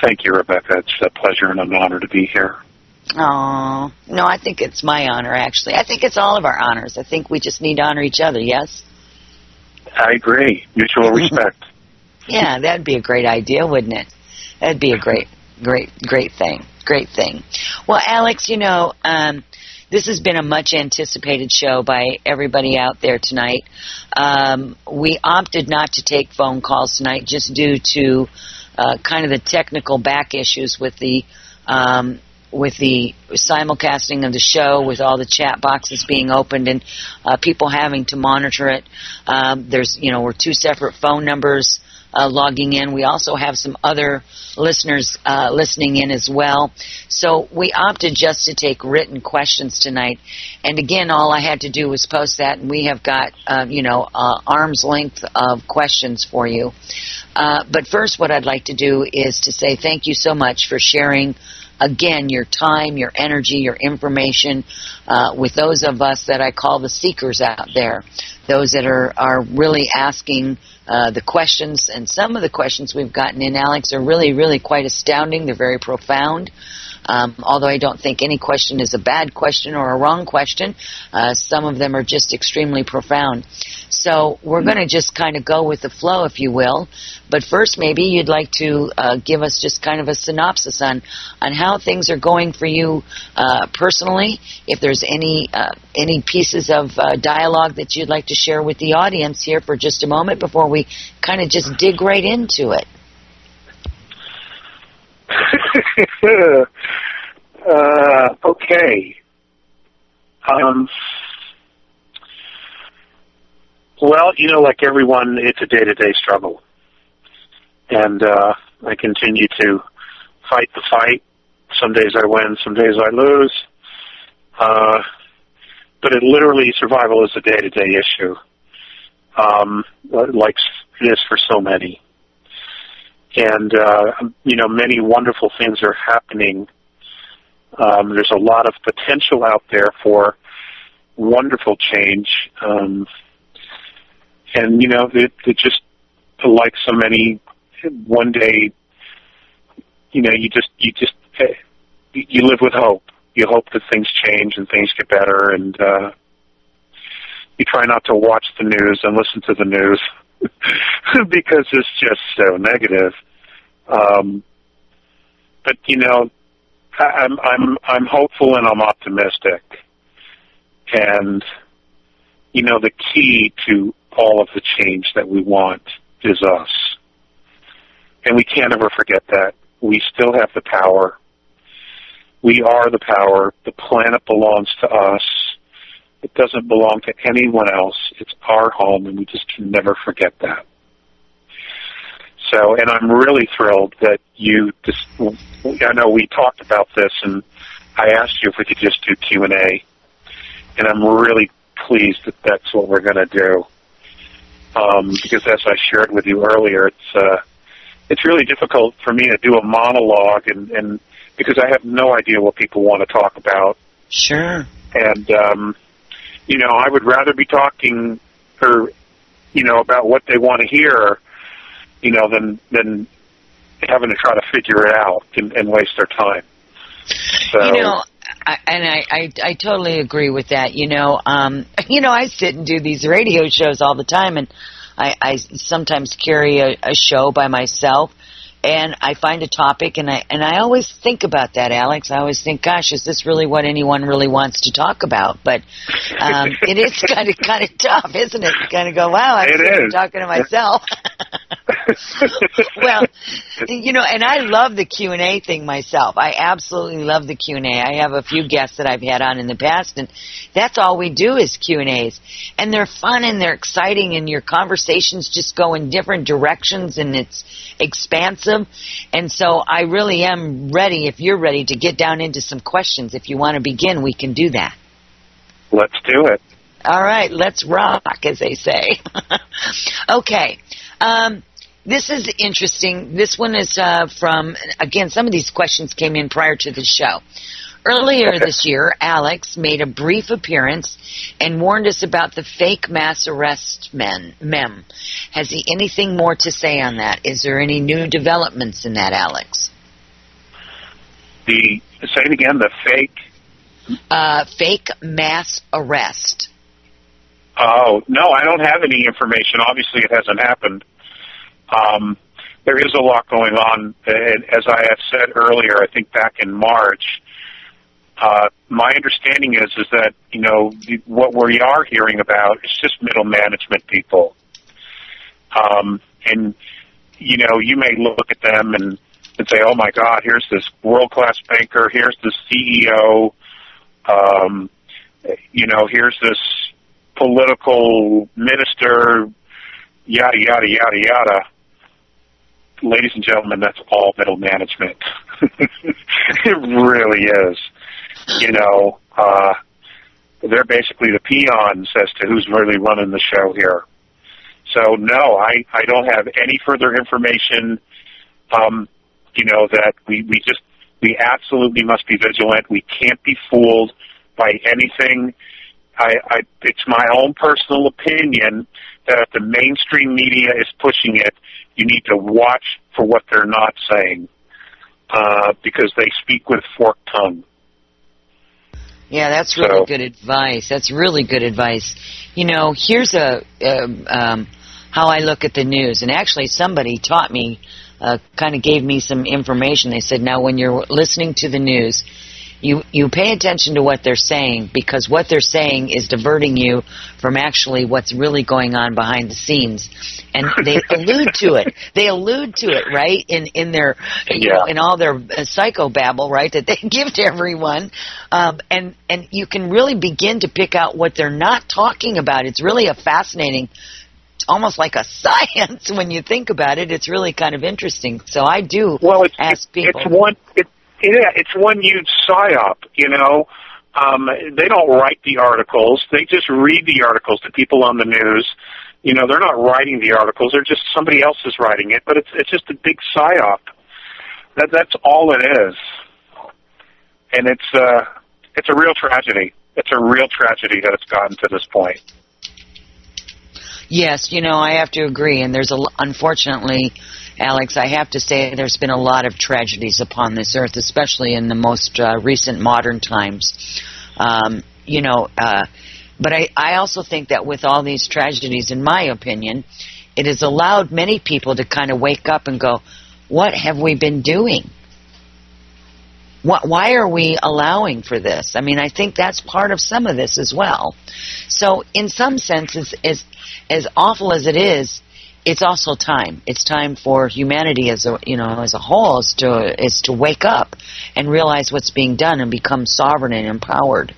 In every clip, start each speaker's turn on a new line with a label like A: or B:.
A: Thank you, Rebecca. It's a pleasure and an honor to be here.
B: Oh, no, I think it's my honor, actually. I think it's all of our honors. I think we just need to honor each other, yes?
A: I agree. Mutual respect.
B: Yeah, that'd be a great idea, wouldn't it? That'd be a great thing. Great thing. Well, Alex, this has been a much anticipated show by everybody out there tonight. We opted not to take phone calls tonight just due to kind of the technical back issues with the simulcasting of the show, with all the chat boxes being opened and people having to monitor it. We're two separate phone numbers logging in. We also have some other listeners listening in as well. So we opted just to take written questions tonight. And again, all I had to do was post that, and we have got, arm's length of questions for you. But first, what I'd like to do is to say thank you so much for sharing, again, your time, your energy, your information with those of us that I call the seekers out there, those that are really asking the questions. And some of the questions we've gotten in, Alex, are really, really quite astounding. They're very profound. Although I don't think any question is a bad question or a wrong question, some of them are just extremely profound. So we're going to just kind of go with the flow, if you will. But first, maybe you'd like to give us just kind of a synopsis on how things are going for you personally. If there's any pieces of dialogue that you'd like to share with the audience here for just a moment before we kind of just dig right into it.
A: Okay. Well, like everyone, it's a day-to-day struggle. And I continue to fight the fight. Some days I win, some days I lose. But survival is a day-to-day issue, like it is for so many. And, many wonderful things are happening. There's a lot of potential out there for wonderful change. It just, like so many, one day, you live with hope. You hope that things change and things get better, and you try not to watch the news and listen to the news because it's just so negative. But I'm hopeful and I'm optimistic, and the key to all of the change that we want is us, and we can't ever forget that. We still have the power. We are the power. The planet belongs to us. It doesn't belong to anyone else. It's our home, and we just can never forget that. So, and I'm really thrilled that I know we talked about this, and I asked you if we could just do Q&A, and I'm really pleased that that's what we're going to do. Because as I shared with you earlier, it's really difficult for me to do a monologue, and because I have no idea what people want to talk about.
B: Sure.
A: And, I would rather be talking about what they want to hear, than having to try to figure it out and waste their time. So,
B: I totally agree with that. I sit and do these radio shows all the time, and I sometimes carry a show by myself, and I find a topic, and I always think about that, Alex. I always think, gosh, is this really what anyone really wants to talk about? But it is kind of tough, isn't it? You kind of go, wow, I'm talking to myself. Well, and I love the Q&A thing myself. I absolutely love the Q&A. I have a few guests that I've had on in the past, and that's all we do is Q&As. And they're fun and they're exciting, and your conversations just go in different directions, and it's expansive. And so I really am ready, if you're ready, to get down into some questions. If you want to begin, we can do that.
A: Let's do it.
B: All right, let's rock, as they say. Okay. This is interesting. This one is from, again, some of these questions came in prior to the show. Earlier this year, Alex made a brief appearance and warned us about the fake mass arrest mem. Has he anything more to say on that? Is there any new developments in that, Alex?
A: Say it again, the fake.
B: Fake mass arrest.
A: Oh, no, I don't have any information. Obviously, it hasn't happened. There is a lot going on. And as I have said earlier, I think back in March, my understanding is that, what we are hearing about is just middle management people. And, you may look at them and say, oh, my God, here's this world-class banker, here's the CEO, here's this political minister, yada, yada, yada, yada. Ladies and gentlemen, that's all middle management. It really is. They're basically the peons as to who's really running the show here. So, no, I don't have any further information, that we absolutely must be vigilant. We can't be fooled by anything. It's my own personal opinion that if the mainstream media is pushing it, you need to watch for what they're not saying, because they speak with forked tongue.
B: Yeah, that's really good advice. That's really good advice. Here's how I look at the news. And actually, somebody taught me, kind of gave me some information. They said, now, when you're listening to the news, you pay attention to what they're saying, because what they're saying is diverting you from actually what's really going on behind the scenes. And they allude to it. They allude to it, right, in their, in all their psychobabble, right, that they give to everyone. And you can really begin to pick out what they're not talking about. It's really a fascinating, almost like a science when you think about it. It's really kind of interesting. So I do ask people.
A: It's one huge psyop, They don't write the articles. They just read the articles to people on the news. They're not writing the articles. They're just somebody else is writing it. But it's just a big psyop. That's all it is. And it's a real tragedy. It's a real tragedy that it's gotten to this point.
B: Yes, I have to agree. And unfortunately, Alex, I have to say there's been a lot of tragedies upon this earth, especially in the most recent modern times. But I also think that with all these tragedies, in my opinion, it has allowed many people to kind of wake up and go, what have we been doing? Why are we allowing for this? I mean, I think that's part of some of this as well. So in some senses, as awful as it is, it's also time. It's time for humanity as a whole is to wake up and realize what's being done and become sovereign and empowered.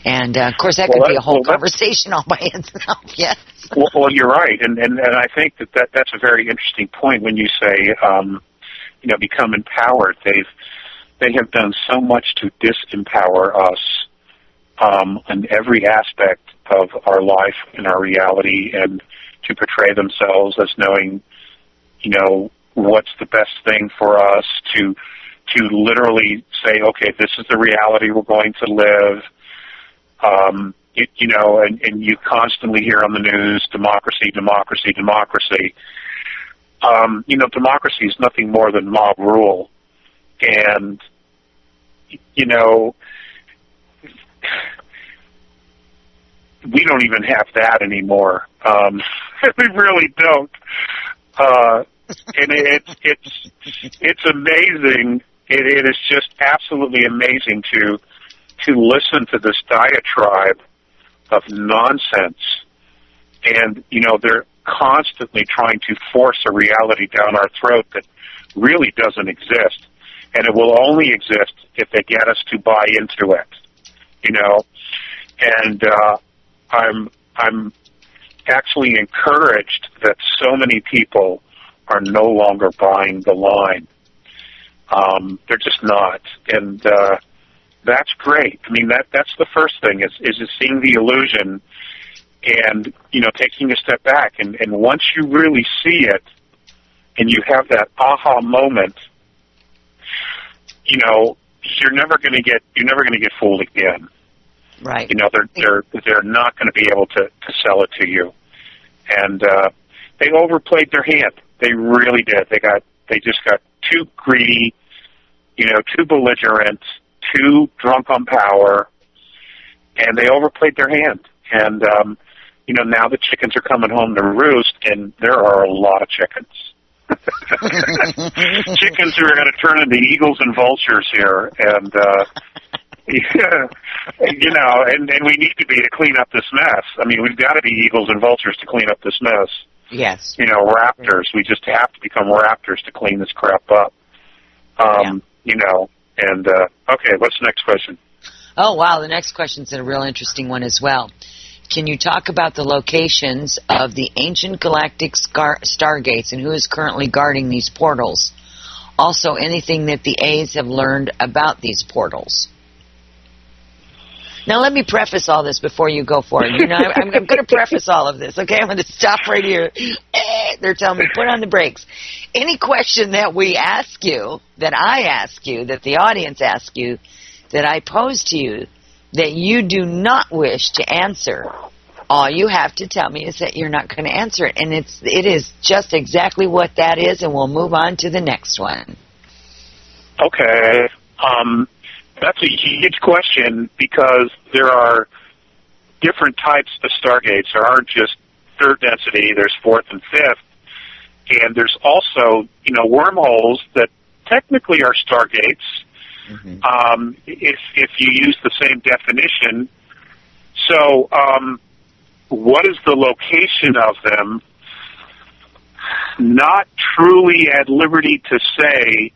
B: And of course, that could be a whole conversation all by itself. Yes.
A: Well, you're right, and I think that's a very interesting point when you say, become empowered. They have done so much to disempower us in every aspect of our life and our reality, and to portray themselves as knowing, what's the best thing for us, to literally say, okay, this is the reality we're going to live. And you constantly hear on the news, democracy, democracy, democracy. Democracy is nothing more than mob rule. And, we don't even have that anymore. We really don't. And it's amazing. It is just absolutely amazing to listen to this diatribe of nonsense. And, they're constantly trying to force a reality down our throat that really doesn't exist. And it will only exist if they get us to buy into it, And I'm actually encouraged that so many people are no longer buying the line. They're just not. And that's great. I mean, that's the first thing is seeing the illusion and, taking a step back. And once you really see it and you have that aha moment, you're never going to get fooled again.
B: Right.
A: They're not going to be able to sell it to you. And they overplayed their hand. They really did. They just got too greedy, too belligerent, too drunk on power, and they overplayed their hand. And, now the chickens are coming home to roost, and there are a lot of chickens. Chickens who are going to turn into eagles and vultures here, and and we need to be to clean up this mess. I mean, we've got to be eagles and vultures to clean up this mess.
B: Yes.
A: Raptors. We just have to become raptors to clean this crap up. Okay, what's the next question?
B: Oh, wow, the next question's a real interesting one as well. Can you talk about the locations of the ancient galactic stargates and who is currently guarding these portals? Also, anything that the A's have learned about these portals. Now, let me preface all this before you go for it. I'm going to preface all of this, okay? I'm going to stop right here. They're telling me, put on the brakes. Any question that we ask you, that I ask you, that the audience asks you, that I pose to you, that you do not wish to answer, all you have to tell me is that you're not going to answer it. And it is just exactly what that is, and we'll move on to the next one.
A: Okay. That's a huge question because there are different types of stargates. There aren't just third density, there's fourth and fifth. And there's also, wormholes that technically are stargates. Mm-hmm. If you use the same definition. So, what is the location of them? Not truly at liberty to say,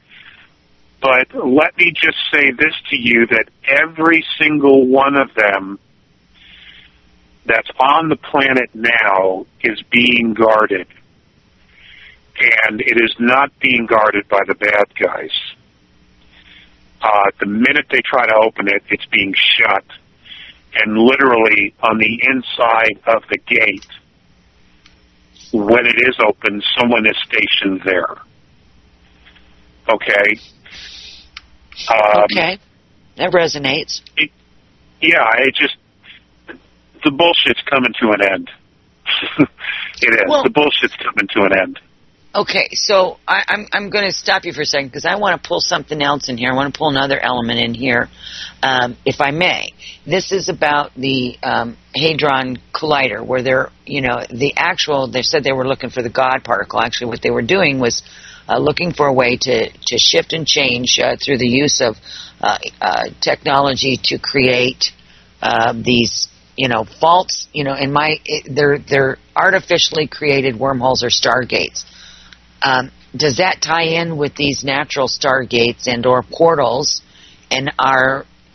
A: but let me just say this to you, that every single one of them that's on the planet now is being guarded. And it is not being guarded by the bad guys. The minute they try to open it, it's being shut. And literally on the inside of the gate, when it is open, someone is stationed there. Okay?
B: Okay. That resonates.
A: The bullshit's coming to an end. It is. Well, the bullshit's coming to an end.
B: Okay, so I'm going to stop you for a second because I want to pull something else in here. I want to pull another element in here, if I may. This is about the Hadron Collider, where they said they were looking for the God particle. Actually, what they were doing was looking for a way to shift and change through the use of technology to create these, faults, they're artificially created wormholes or stargates. Does that tie in with these natural stargates and or portals, and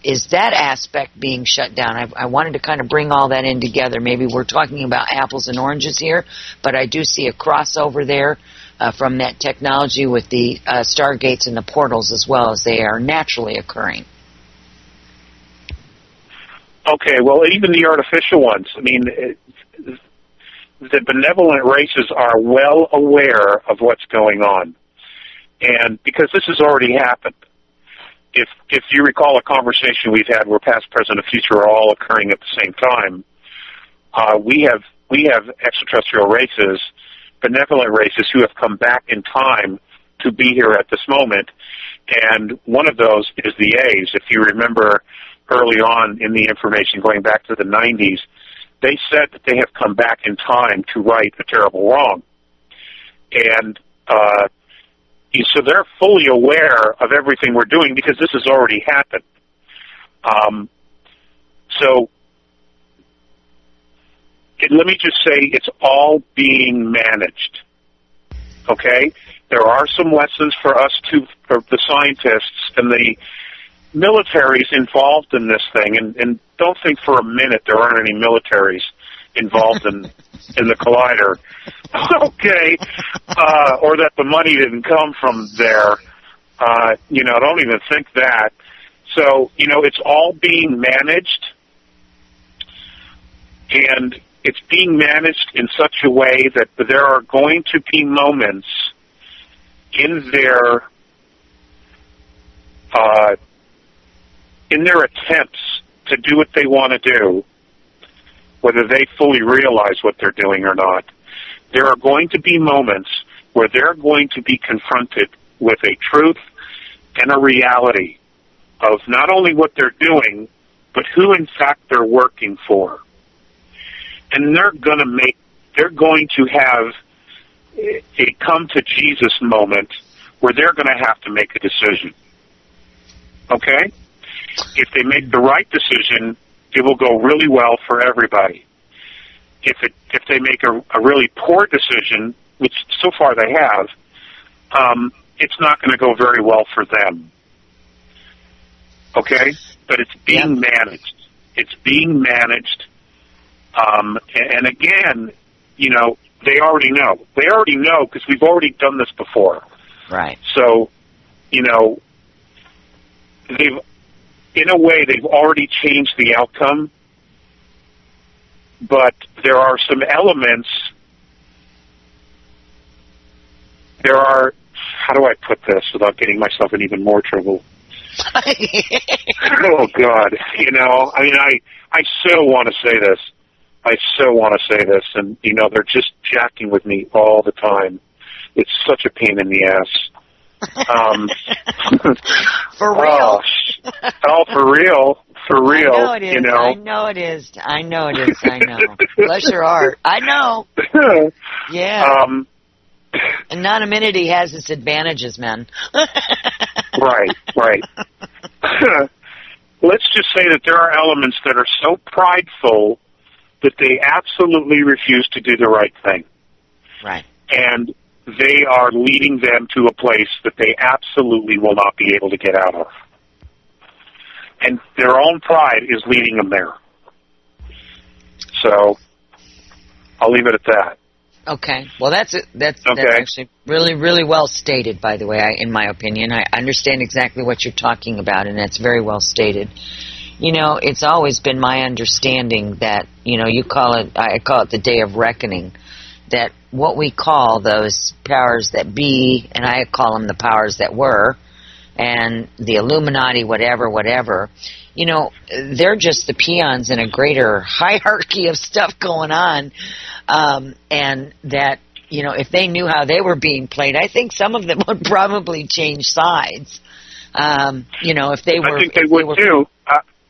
B: is that aspect being shut down? I wanted to kind of bring all that in together. Maybe we're talking about apples and oranges here, but I do see a crossover there from that technology with the stargates and the portals as well, as they are naturally occurring.
A: Okay, well, even the artificial ones, the benevolent races are well aware of what's going on. And because this has already happened, if you recall a conversation we've had where past, present, and future are all occurring at the same time, we have extraterrestrial races, benevolent races, who have come back in time to be here at this moment. And one of those is the A's. If you remember early on in the information going back to the 90s, they said that they have come back in time to right a terrible wrong. And so they're fully aware of everything we're doing because this has already happened. Let me just say it's all being managed. Okay? There are some lessons for us for the scientists and the militaries involved in this thing, and don't think for a minute there aren't any militaries involved in the Collider, okay, or that the money didn't come from there. Don't even think that. So, it's all being managed, and it's being managed in such a way that there are going to be moments in their attempts to do what they want to do, whether they fully realize what they're doing or not. There are going to be moments where they're going to be confronted with a truth and a reality of not only what they're doing, but who in fact they're working for. And they're going to have a come to Jesus moment where they're going to have to make a decision. Okay? If they make the right decision, it will go really well for everybody. If they make a really poor decision, which so far they have, it's not going to go very well for them. Okay? But it's being managed. It's being managed. And again, they already know. They already know because we've already done this before.
B: Right.
A: So, in a way, they've already changed the outcome, but there are some elements. How do I put this without getting myself in even more trouble? Oh, God. I so want to say this. I so want to say this, and, they're just jacking with me all the time. It's such a pain in the ass.
B: For real?
A: For real. For real.
B: I know it is. I know it is. I know. Bless your heart. I know. Yeah. Anonymity has its advantages, man.
A: Right. Let's just say that there are elements that are so prideful that they absolutely refuse to do the right thing.
B: Right.
A: And they are leading them to a place that they absolutely will not be able to get out of. And their own pride is leading them there. So, I'll leave it at that.
B: Okay. Well, that's actually really, really well stated, by the way, in my opinion. I understand exactly what you're talking about, and that's very well stated. It's always been my understanding that, I call it the day of reckoning, that what we call those powers that be, and I call them the powers that were, and the Illuminati, whatever, they're just the peons in a greater hierarchy of stuff going on, and that, if they knew how they were being played, I think some of them would probably change sides. If they were... I think they would too.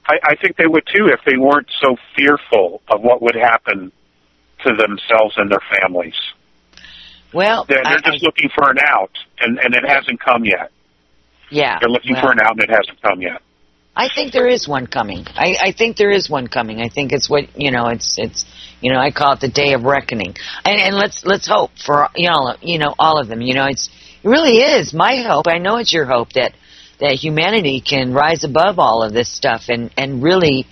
A: I think they would too if they weren't so fearful of what would happen to themselves and their families.
B: Well,
A: they're just looking for an out, and it hasn't come yet.
B: Yeah,
A: they're looking for an out, and it hasn't come yet.
B: I think there is one coming. I think there is one coming. I think it's what it's. I call it the day of reckoning, and let's hope for all of them. It really is my hope. I know it's your hope that humanity can rise above all of this stuff and really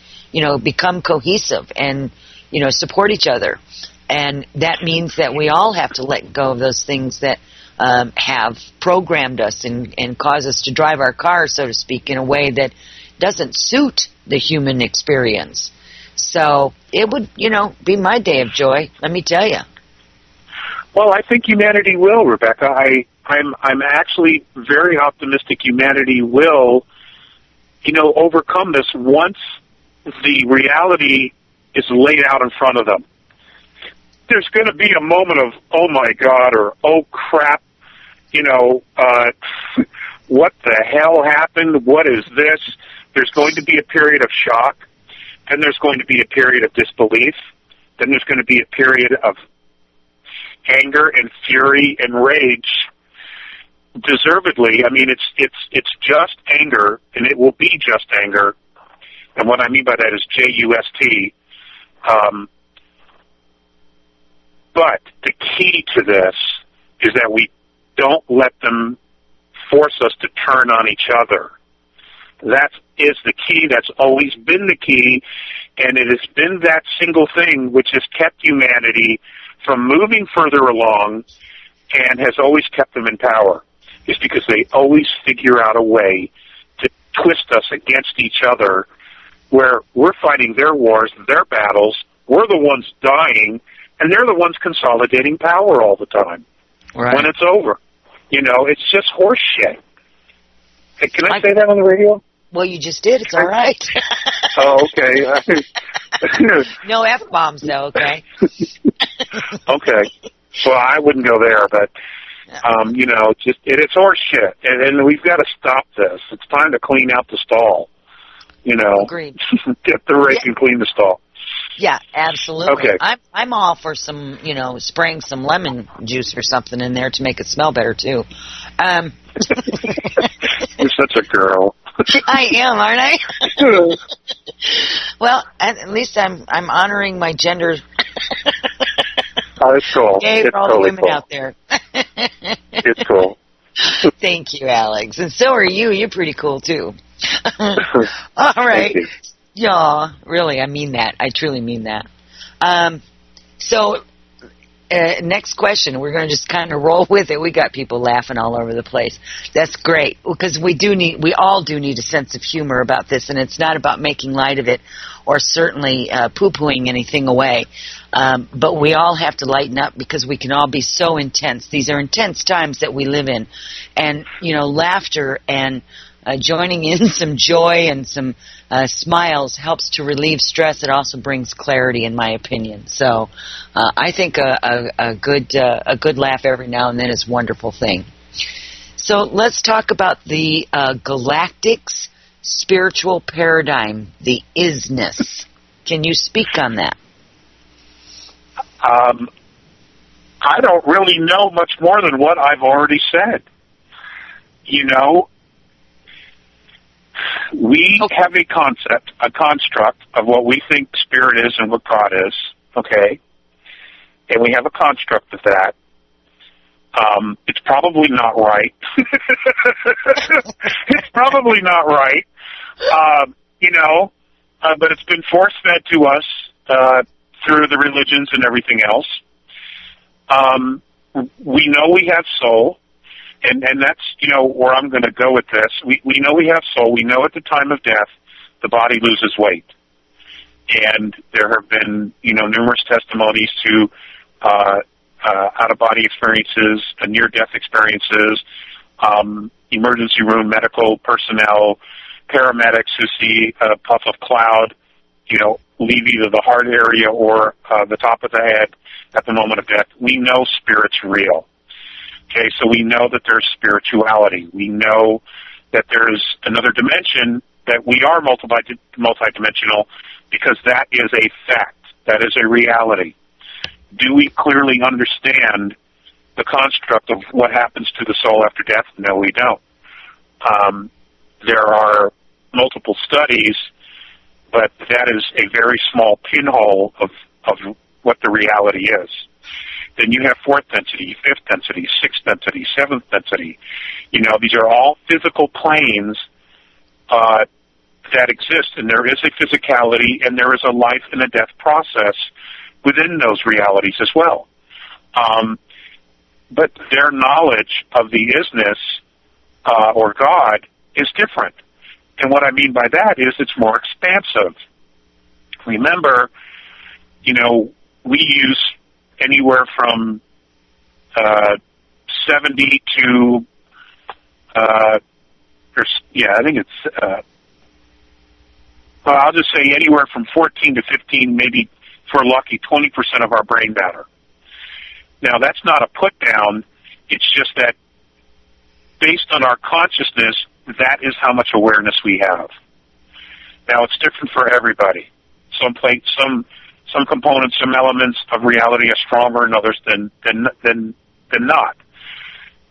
B: become cohesive and support each other. And that means that we all have to let go of those things that have programmed us and cause us to drive our car, so to speak, in a way that doesn't suit the human experience. So it would, be my day of joy, let me tell you.
A: Well, I think humanity will, Rebecca. I'm actually very optimistic humanity will, overcome this once the reality is laid out in front of them. There's going to be a moment of, oh my God, or oh crap, what the hell happened? What is this? There's going to be a period of shock, then there's going to be a period of disbelief, then there's going to be a period of anger and fury and rage. Deservedly, I mean, it's just anger, and it will be just anger. And what I mean by that is J-U-S-T. But the key to this is that we don't let them force us to turn on each other. That is the key. That's always been the key, and it has been that single thing which has kept humanity from moving further along and has always kept them in power. Is because they always figure out a way to twist us against each other, where we're fighting their wars, their battles, we're the ones dying, and they're the ones consolidating power all the time.
B: Right.
A: When it's over. It's just horse shit. Hey, can I say that on the radio?
B: Well, you just did. It's all right.
A: Oh, okay.
B: No F-bombs, though, okay?
A: Okay. Well, I wouldn't go there, but, It's horse shit, and we've got to stop this. It's time to clean out the stall.
B: Agreed.
A: Get the rake and clean the stall.
B: Yeah, absolutely.
A: Okay.
B: I'm all for some, spraying some lemon juice or something in there to make it smell better too.
A: You're such a girl.
B: I am, aren't I? Well, at least I'm honoring my gender.
A: Oh, it's cool.
B: Yay
A: It's
B: for all
A: totally
B: the women
A: cool.
B: out there.
A: It's cool.
B: Thank you, Alex. And so are you. You're pretty cool, too. All right. Yeah, really, I mean that. I truly mean that. Next question. We're going to just kind of roll with it. We got people laughing all over the place. That's great, because we all do need a sense of humor about this, and it's not about making light of it or certainly poo-pooing anything away. But we all have to lighten up, because we can all be so intense. These are intense times that we live in. And, laughter and joining in some joy and some smiles helps to relieve stress. It also brings clarity, in my opinion. So I think a good laugh every now and then is a wonderful thing. So let's talk about the galactic's spiritual paradigm, the isness. Can you speak on that?
A: I don't really know much more than what I've already said. We have a concept, a construct of what we think spirit is and what God is, okay? And we have a construct of that. It's probably not right. It's probably not right, but it's been force-fed to us through the religions and everything else. We know we have soul. And that's, where I'm going to go with this. We know we have soul. We know at the time of death, the body loses weight. And there have been, numerous testimonies to out-of-body experiences, near-death experiences, emergency room medical personnel, paramedics who see a puff of cloud, leave either the heart area or the top of the head at the moment of death. We know spirit's real. Okay, so we know that there's spirituality. We know that there's another dimension, that we are multidimensional, because that is a fact. That is a reality. Do we clearly understand the construct of what happens to the soul after death? No, we don't. There are multiple studies, but that is a very small pinhole of what the reality is. Then you have fourth density, fifth density, sixth density, seventh density. These are all physical planes that exist, and there is a physicality, and there is a life and a death process within those realities as well. But their knowledge of the isness or God is different. And what I mean by that is it's more expansive. Remember, we use anywhere from 70 to, I think it's, I'll just say anywhere from 14 to 15, maybe if we're lucky, 20% of our brain matter. Now, that's not a put down. It's just that based on our consciousness, that is how much awareness we have. Now, it's different for everybody. Some components, some elements of reality are stronger in others than not.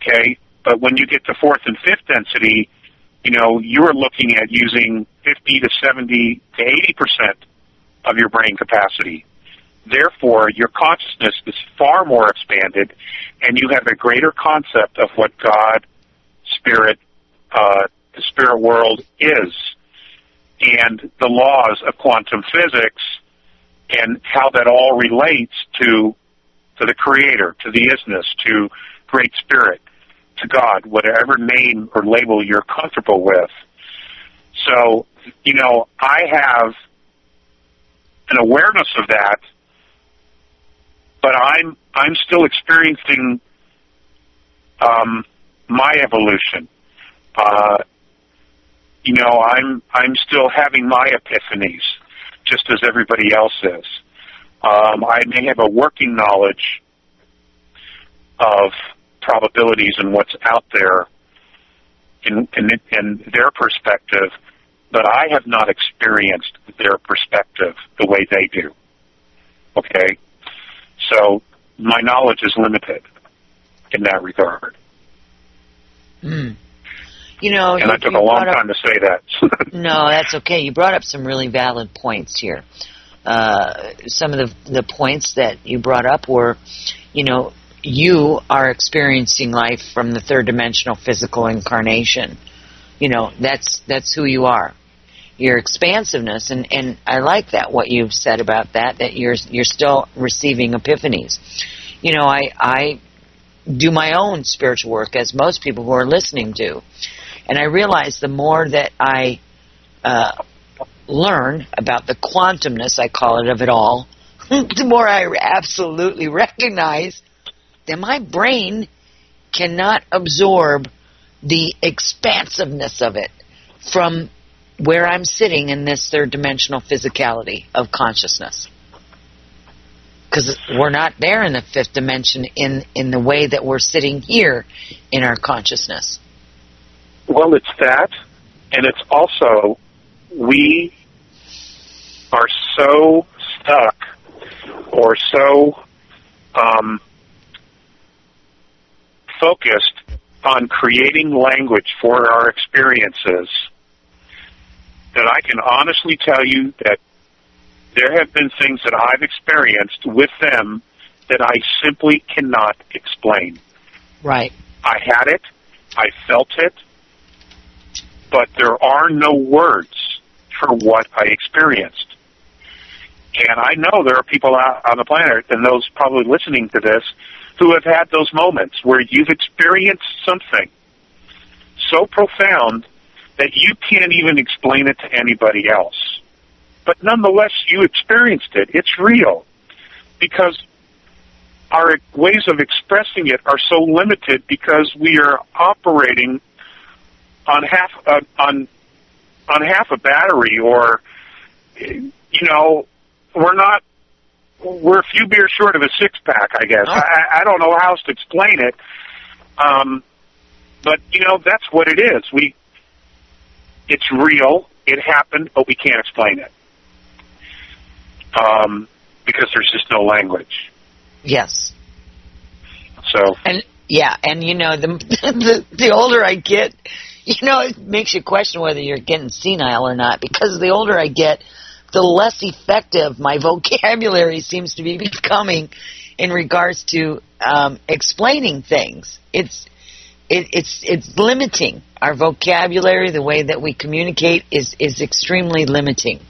A: Okay? But when you get to fourth and fifth density, you're looking at using 50 to 70 to 80% of your brain capacity. Therefore, your consciousness is far more expanded, and you have a greater concept of what God, spirit, the spirit world is, and the laws of quantum physics, and how that all relates to the Creator, to the isness, to Great Spirit, to God, whatever name or label you're comfortable with. So, I have an awareness of that, but I'm still experiencing my evolution. I'm still having my epiphanies, just as everybody else is. I may have a working knowledge of probabilities and what's out there in their perspective, but I have not experienced their perspective the way they do. Okay? So my knowledge is limited in that regard.
B: Mm.
A: And I took a long time to say that.
B: No, that's okay. You brought up some really valid points here. Some of the points that you brought up were, you are experiencing life from the third dimensional physical incarnation. That's who you are. Your expansiveness, and I like that, what you've said about that you're still receiving epiphanies. I do my own spiritual work, as most people who are listening do. And I realize the more that I learn about the quantumness, I call it, of it all, the more I absolutely recognize that my brain cannot absorb the expansiveness of it from where I'm sitting in this third dimensional physicality of consciousness. Because we're not there in the fifth dimension in the way that we're sitting here in our consciousness.
A: Well, it's that, and it's also, we are so stuck or so focused on creating language for our experiences that I can honestly tell you that there have been things that I've experienced with them that I simply cannot explain.
B: Right.
A: I had it, I felt it, but there are no words for what I experienced. And I know there are people out on the planet, and those probably listening to this, who have had those moments where you've experienced something so profound that you can't even explain it to anybody else. But nonetheless, you experienced it. It's real. Because our ways of expressing it are so limited because we are operating on half a battery, or we're a few beers short of a six-pack, I guess.
B: Oh.
A: I don't know how else to explain it. But that's what it is. It's real. It happened, but we can't explain it. Because there's just no language.
B: Yes.
A: So.
B: And the older I get, it makes you question whether you're getting senile or not, because the older I get, the less effective my vocabulary seems to be becoming in regards to explaining things. It's limiting. Our vocabulary, the way that we communicate, is extremely limiting.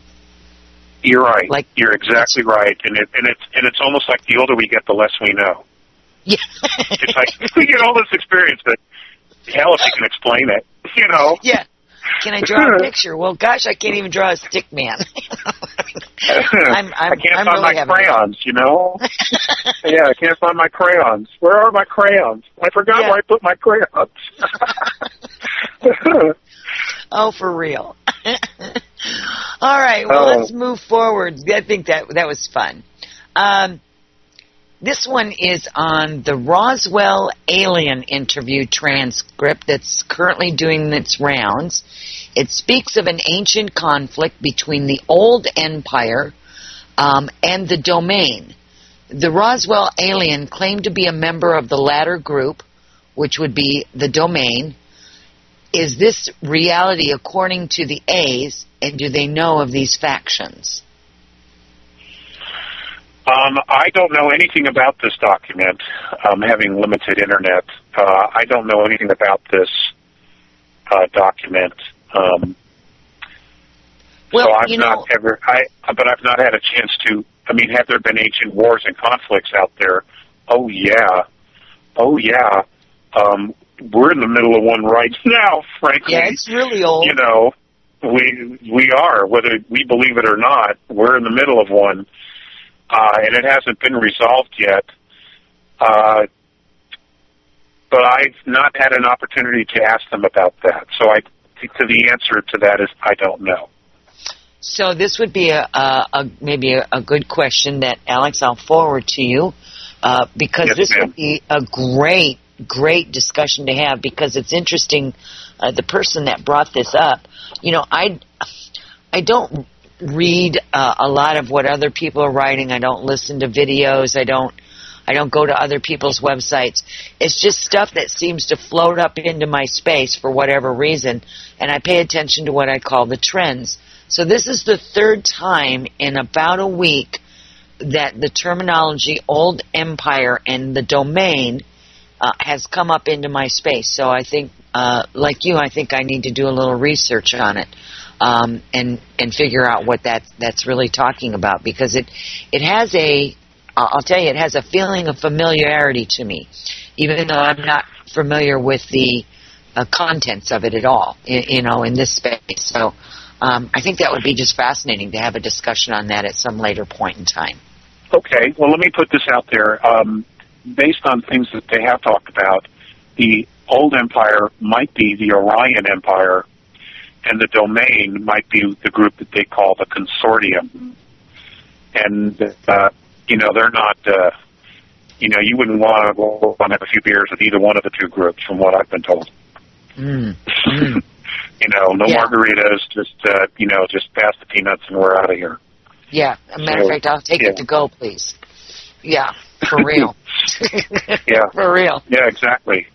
A: You're right. You're exactly right, and it's almost like the older we get, the less we know.
B: Yeah.
A: It's like we get all this experience, but hell, if you can explain it,
B: Yeah. Can I draw a picture? Well, gosh, I can't even draw a stick man.
A: I can't find my crayons, Yeah, I can't find my crayons. Where are my crayons? I forgot where I put my crayons.
B: Oh, for real. All right, well, let's move forward. I think that was fun. This one is on the Roswell alien interview transcript that's currently doing its rounds. It speaks of an ancient conflict between the old empire and the domain. The Roswell alien claimed to be a member of the latter group, which would be the domain. Is this reality according to the A's, and do they know of these factions?
A: I don't know anything about this document, having limited internet. I don't know anything about this document. So I've not had a chance to. I mean, have there been ancient wars and conflicts out there? Oh yeah. We're in the middle of one right now, frankly.
B: Yeah, it's really old.
A: We are, whether we believe it or not, we're in the middle of one. And it hasn't been resolved yet. But I've not had an opportunity to ask them about that. So the answer to that is I don't know.
B: So this would be maybe a good question that, Alex, I'll forward to you, because this would be a great great discussion to have, because it's interesting. The person that brought this up, I don't read a lot of what other people are writing. I don't listen to videos. I don't go to other people's websites. It's just stuff that seems to float up into my space for whatever reason, and I pay attention to what I call the trends. So this is the third time in about a week that the terminology Old Empire and the domain has come up into my space. So I think, like you, I think I need to do a little research on it and figure out what that's really talking about, because it has I'll tell you, it has a feeling of familiarity to me, even though I'm not familiar with the contents of it at all, in this space. So I think that would be just fascinating to have a discussion on that at some later point in time.
A: Okay, well, let me put this out there. Based on things that they have talked about, the Old Empire might be the Orion Empire, and the domain might be the group that they call the Consortium. And, they're not, you wouldn't want to go on have a few beers with either one of the two groups, from what I've been told. No margaritas, just pass the peanuts and we're out of here.
B: Yeah, as a matter of fact, I'll take it to go, please. Yeah, for real.
A: Yeah.
B: For real.
A: Yeah, exactly.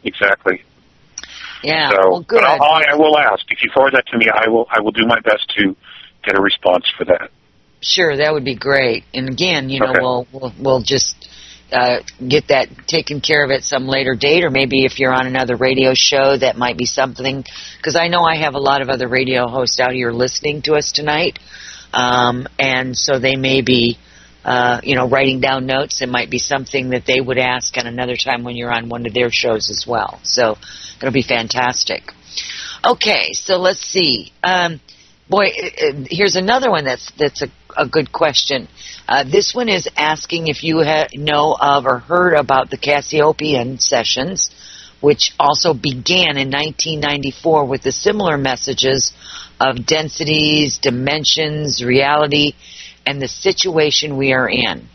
B: Yeah,
A: so,
B: well, good.
A: But I will ask. If you forward that to me, I will do my best to get a response for that.
B: Sure, that would be great. And again, okay. we'll just get that taken care of at some later date, or maybe if you're on another radio show, that might be something, because I know I have a lot of other radio hosts out here listening to us tonight, and so they may be writing down notes. It might be something that they would ask at another time when you're on one of their shows as well. So it'll be fantastic. Okay, so let's see. Here's another one that's a good question. This one is asking if you know of or heard about the Cassiopean sessions, which also began in 1994 with the similar messages of densities, dimensions, reality, and the situation we are in.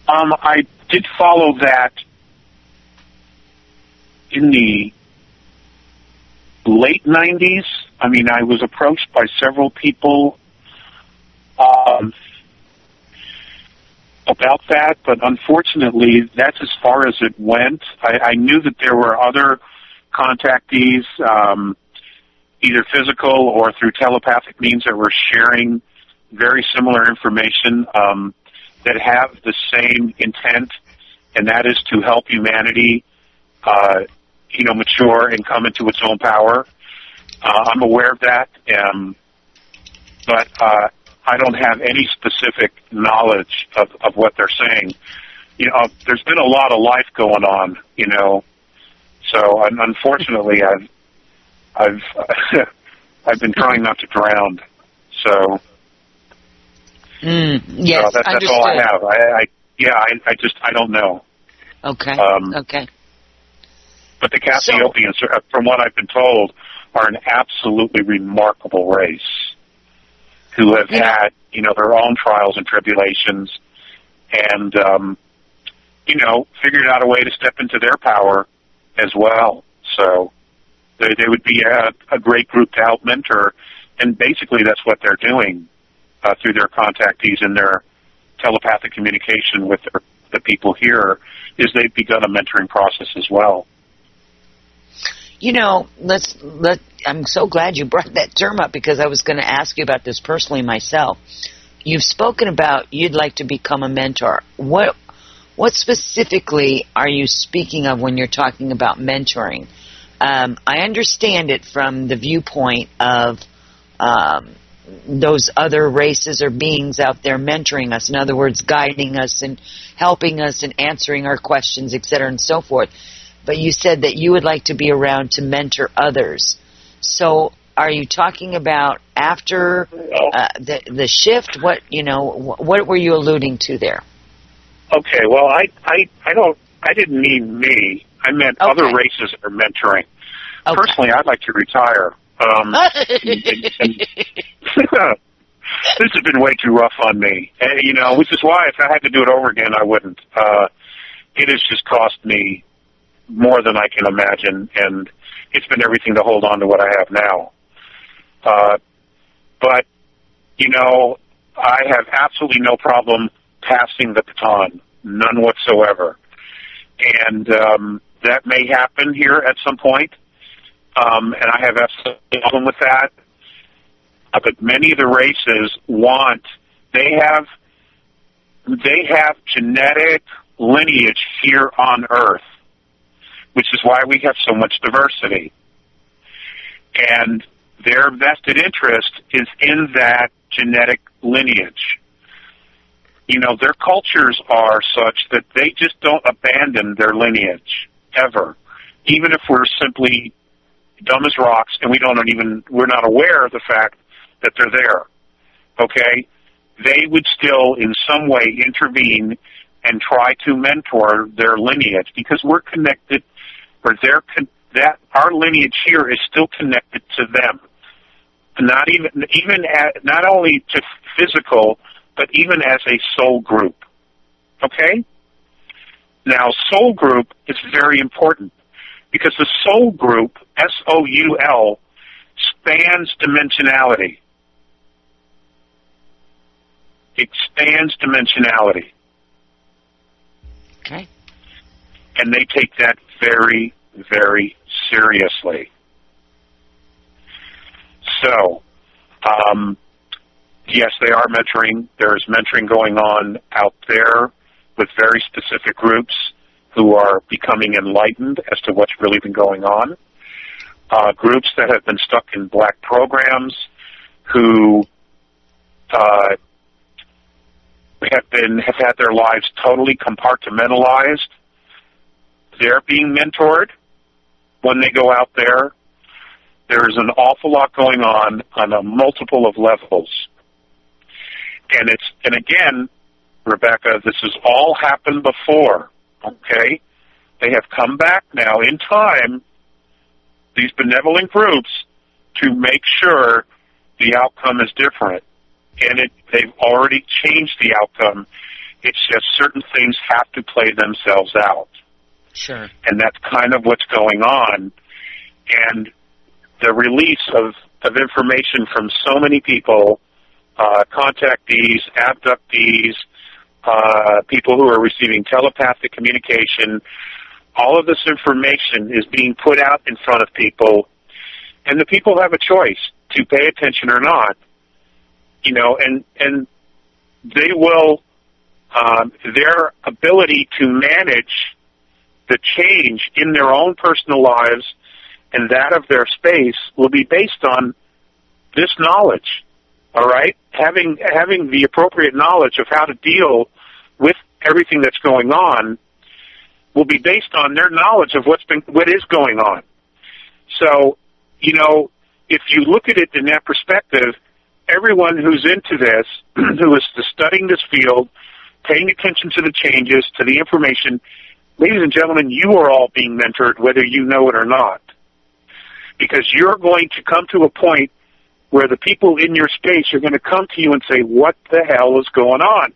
A: I did follow that in the late 90s. I mean, I was approached by several people about that, but unfortunately, that's as far as it went. I knew that there were other contactees, either physical or through telepathic means, that were sharing very similar information that have the same intent, and that is to help humanity mature and come into its own power. I'm aware of that, but I don't have any specific knowledge of what they're saying. There's been a lot of life going on, so unfortunately I've been trying not to drown. So
B: yes,
A: so that's all I have. I don't know.
B: Okay. Okay.
A: But the Cassiopeans, from what I've been told, are an absolutely remarkable race who have had, their own trials and tribulations, and, figured out a way to step into their power as well. So they would be a great group to help mentor, and basically that's what they're doing through their contactees and their telepathic communication with the people here, is they've begun a mentoring process as well.
B: I'm so glad you brought that term up, because I was going to ask you about this personally myself. You've spoken about you'd like to become a mentor. What specifically are you speaking of when you're talking about mentoring? I understand it from the viewpoint of those other races or beings out there mentoring us. In other words, guiding us and helping us and answering our questions, et cetera, and so forth. But you said that you would like to be around to mentor others. So are you talking about after the shift? What were you alluding to there?
A: Okay, well, I didn't mean me. I meant other races that are mentoring. Okay. Personally, I'd like to retire. This has been way too rough on me. Which is why if I had to do it over again, I wouldn't. it has just cost me more than I can imagine, and it's been everything to hold on to what I have now. But, you know, I have absolutely no problem passing the baton, none whatsoever. And that may happen here at some point, and I have absolutely no problem with that. But many of the races they have genetic lineage here on Earth, which is why we have so much diversity. And their vested interest is in that genetic lineage. You know, their cultures are such that they just don't abandon their lineage, ever. Even if we're simply dumb as rocks and we're not aware of the fact that they're there, okay? They would still in some way intervene and try to mentor their lineage, because we're connected, or our lineage here is still connected to them. Not only to physical, but even as a soul group. Okay? Now, soul group is very important, because the soul group, S-O-U-L, spans dimensionality. It spans dimensionality.
B: Okay.
A: And they take that very, very seriously. So, yes, they are mentoring. There is mentoring going on out there with very specific groups who are becoming enlightened as to what's really been going on. Groups that have been stuck in black programs who have had their lives totally compartmentalized. They're being mentored when they go out there. There is an awful lot going on a multiple of levels. And again, Rebecca, this has all happened before, okay? They have come back now in time, these benevolent groups, to make sure the outcome is different. And they've already changed the outcome. It's just certain things have to play themselves out.
B: Sure.
A: And that's kind of what's going on. And the release of information from so many people, contactees, abductees, people who are receiving telepathic communication, all of this information is being put out in front of people, and the people have a choice to pay attention or not. You know, and they will, their ability to manage the change in their own personal lives and that of their space will be based on this knowledge, all right? Having the appropriate knowledge of how to deal with everything that's going on will be based on their knowledge of what is going on. So, you know, if you look at it in that perspective, everyone who's into this, who is studying this field, paying attention to the changes, to the information, ladies and gentlemen, you are all being mentored whether you know it or not. Because you're going to come to a point where the people in your space are going to come to you and say, what the hell is going on?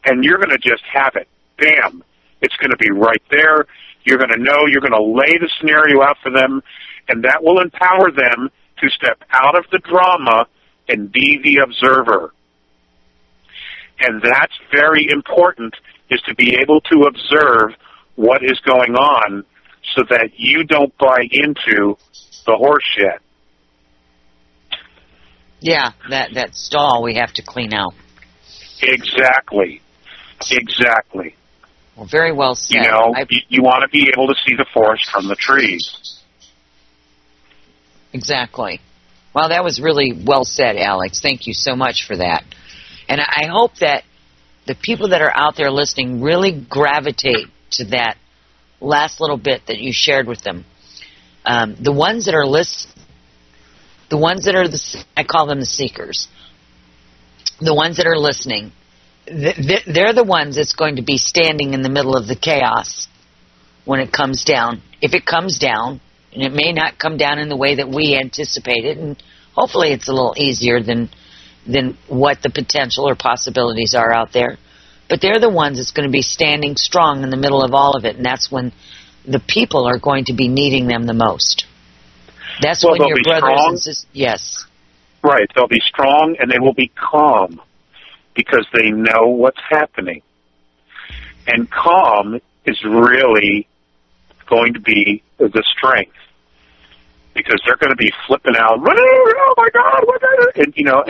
A: And you're going to just have it. Bam. It's going to be right there. You're going to know. You're going to lay the scenario out for them, and that will empower them to step out of the drama and be the observer. And that's very important, is to be able to observe what is going on so that you don't buy into the horse shit.
B: Yeah, that stall we have to clean out.
A: Exactly. Exactly.
B: Well, very well said.
A: You know, you want to be able to see the forest from the trees.
B: Exactly. Well, that was really well said, Alex. Thank you so much for that. And I hope that the people that are out there listening really gravitate to that last little bit that you shared with them. The ones that are I call them the seekers. The ones that are listening, they're the ones that's going to be standing in the middle of the chaos when it comes down. If it comes down, and it may not come down in the way that we anticipated, and hopefully it's a little easier than what the potential or possibilities are out there. but they're the ones that's going to be standing strong in the middle of all of it, and that's when the people are going to be needing them the most. That's when your brothers and sisters... Yes.
A: Right. They'll be strong, and they will be calm because they know what's happening. And calm is really going to be the strength, because they're going to be flipping out, oh my God, what and you know,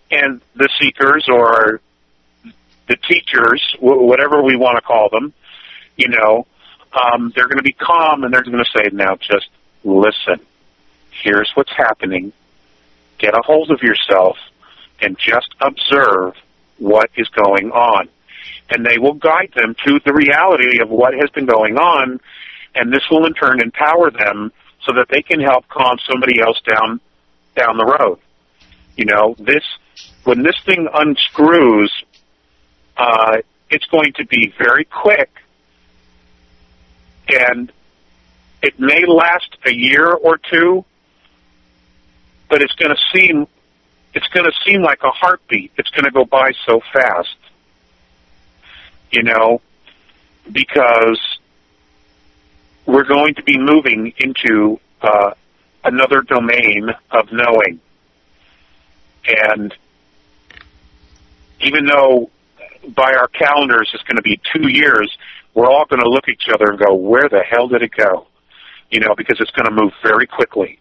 A: and the seekers or the teachers, whatever we want to call them, you know, they're going to be calm, and they're going to say, now just listen. Here's what's happening. Get a hold of yourself and just observe what is going on. And they will guide them to the reality of what has been going on, and this will in turn empower them so that they can help calm somebody else down the road. You know, when this thing unscrews, it's going to be very quick, and it may last a year or two, but it's going to seem like a heartbeat. It's going to go by so fast, you know, because we're going to be moving into another domain of knowing. And even though by our calendars it's going to be 2 years, we're all going to look at each other and go, where the hell did it go? You know, because it's going to move very quickly.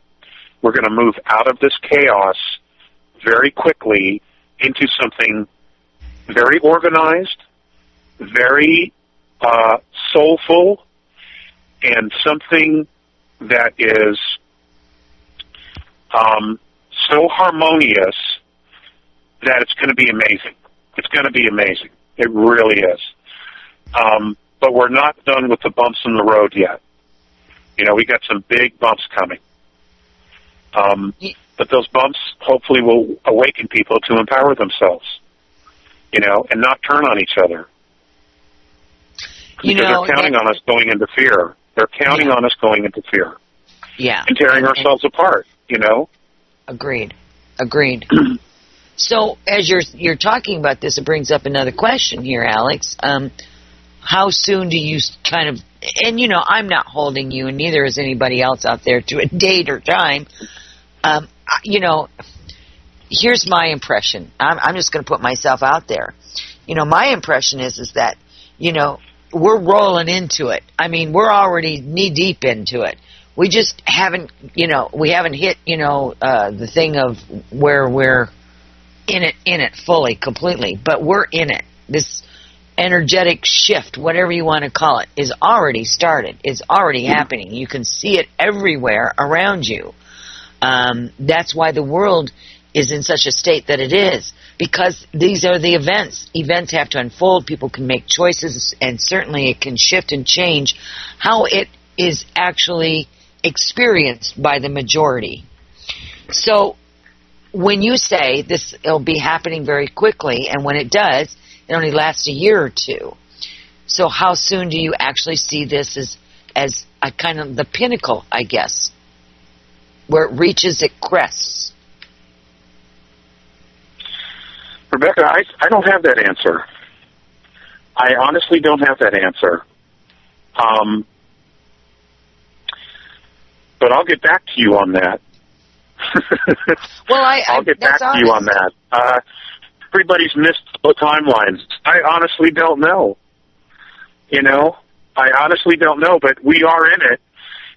A: We're going to move out of this chaos very quickly into something very organized, very soulful, and something that is so harmonious that it's going to be amazing. It's going to be amazing. It really is. But we're not done with the bumps in the road yet. You know, we got some big bumps coming. But those bumps hopefully will awaken people to empower themselves, you know, and not turn on each other. Because they're counting on us going into fear. They're counting on us going into fear.
B: Yeah.
A: And tearing ourselves apart, you know?
B: Agreed. So as you're talking about this, it brings up another question here, Alex. How soon do you kind of, and you know, I'm not holding you, and neither is anybody else out there, to a date or time. You know, here's my impression. I'm just going to put myself out there. You know, my impression is that, you know, we're rolling into it. I mean, we're already knee deep into it. We just haven't, you know, we haven't hit, you know, the thing of where we're in it fully, completely. But we're in it. This energetic shift, whatever you want to call it, is already started. It's already happening. You can see it everywhere around you. That's why the world is in such a state that it is, because these are the events. Events have to unfold. People can make choices, and certainly it can shift and change how it is actually experienced by the majority. So when you say this, it'll be happening very quickly, and when it does, it only lasts a year or two. So how soon do you actually see this as a kind of the pinnacle, I guess, where it reaches, it crests?
A: Rebecca, I don't have that answer. I honestly don't have that answer. But I'll get back to you on that.
B: Well,
A: I'll get back to you on that. Everybody's missed the timelines. I honestly don't know. You know, I honestly don't know, but we are in it,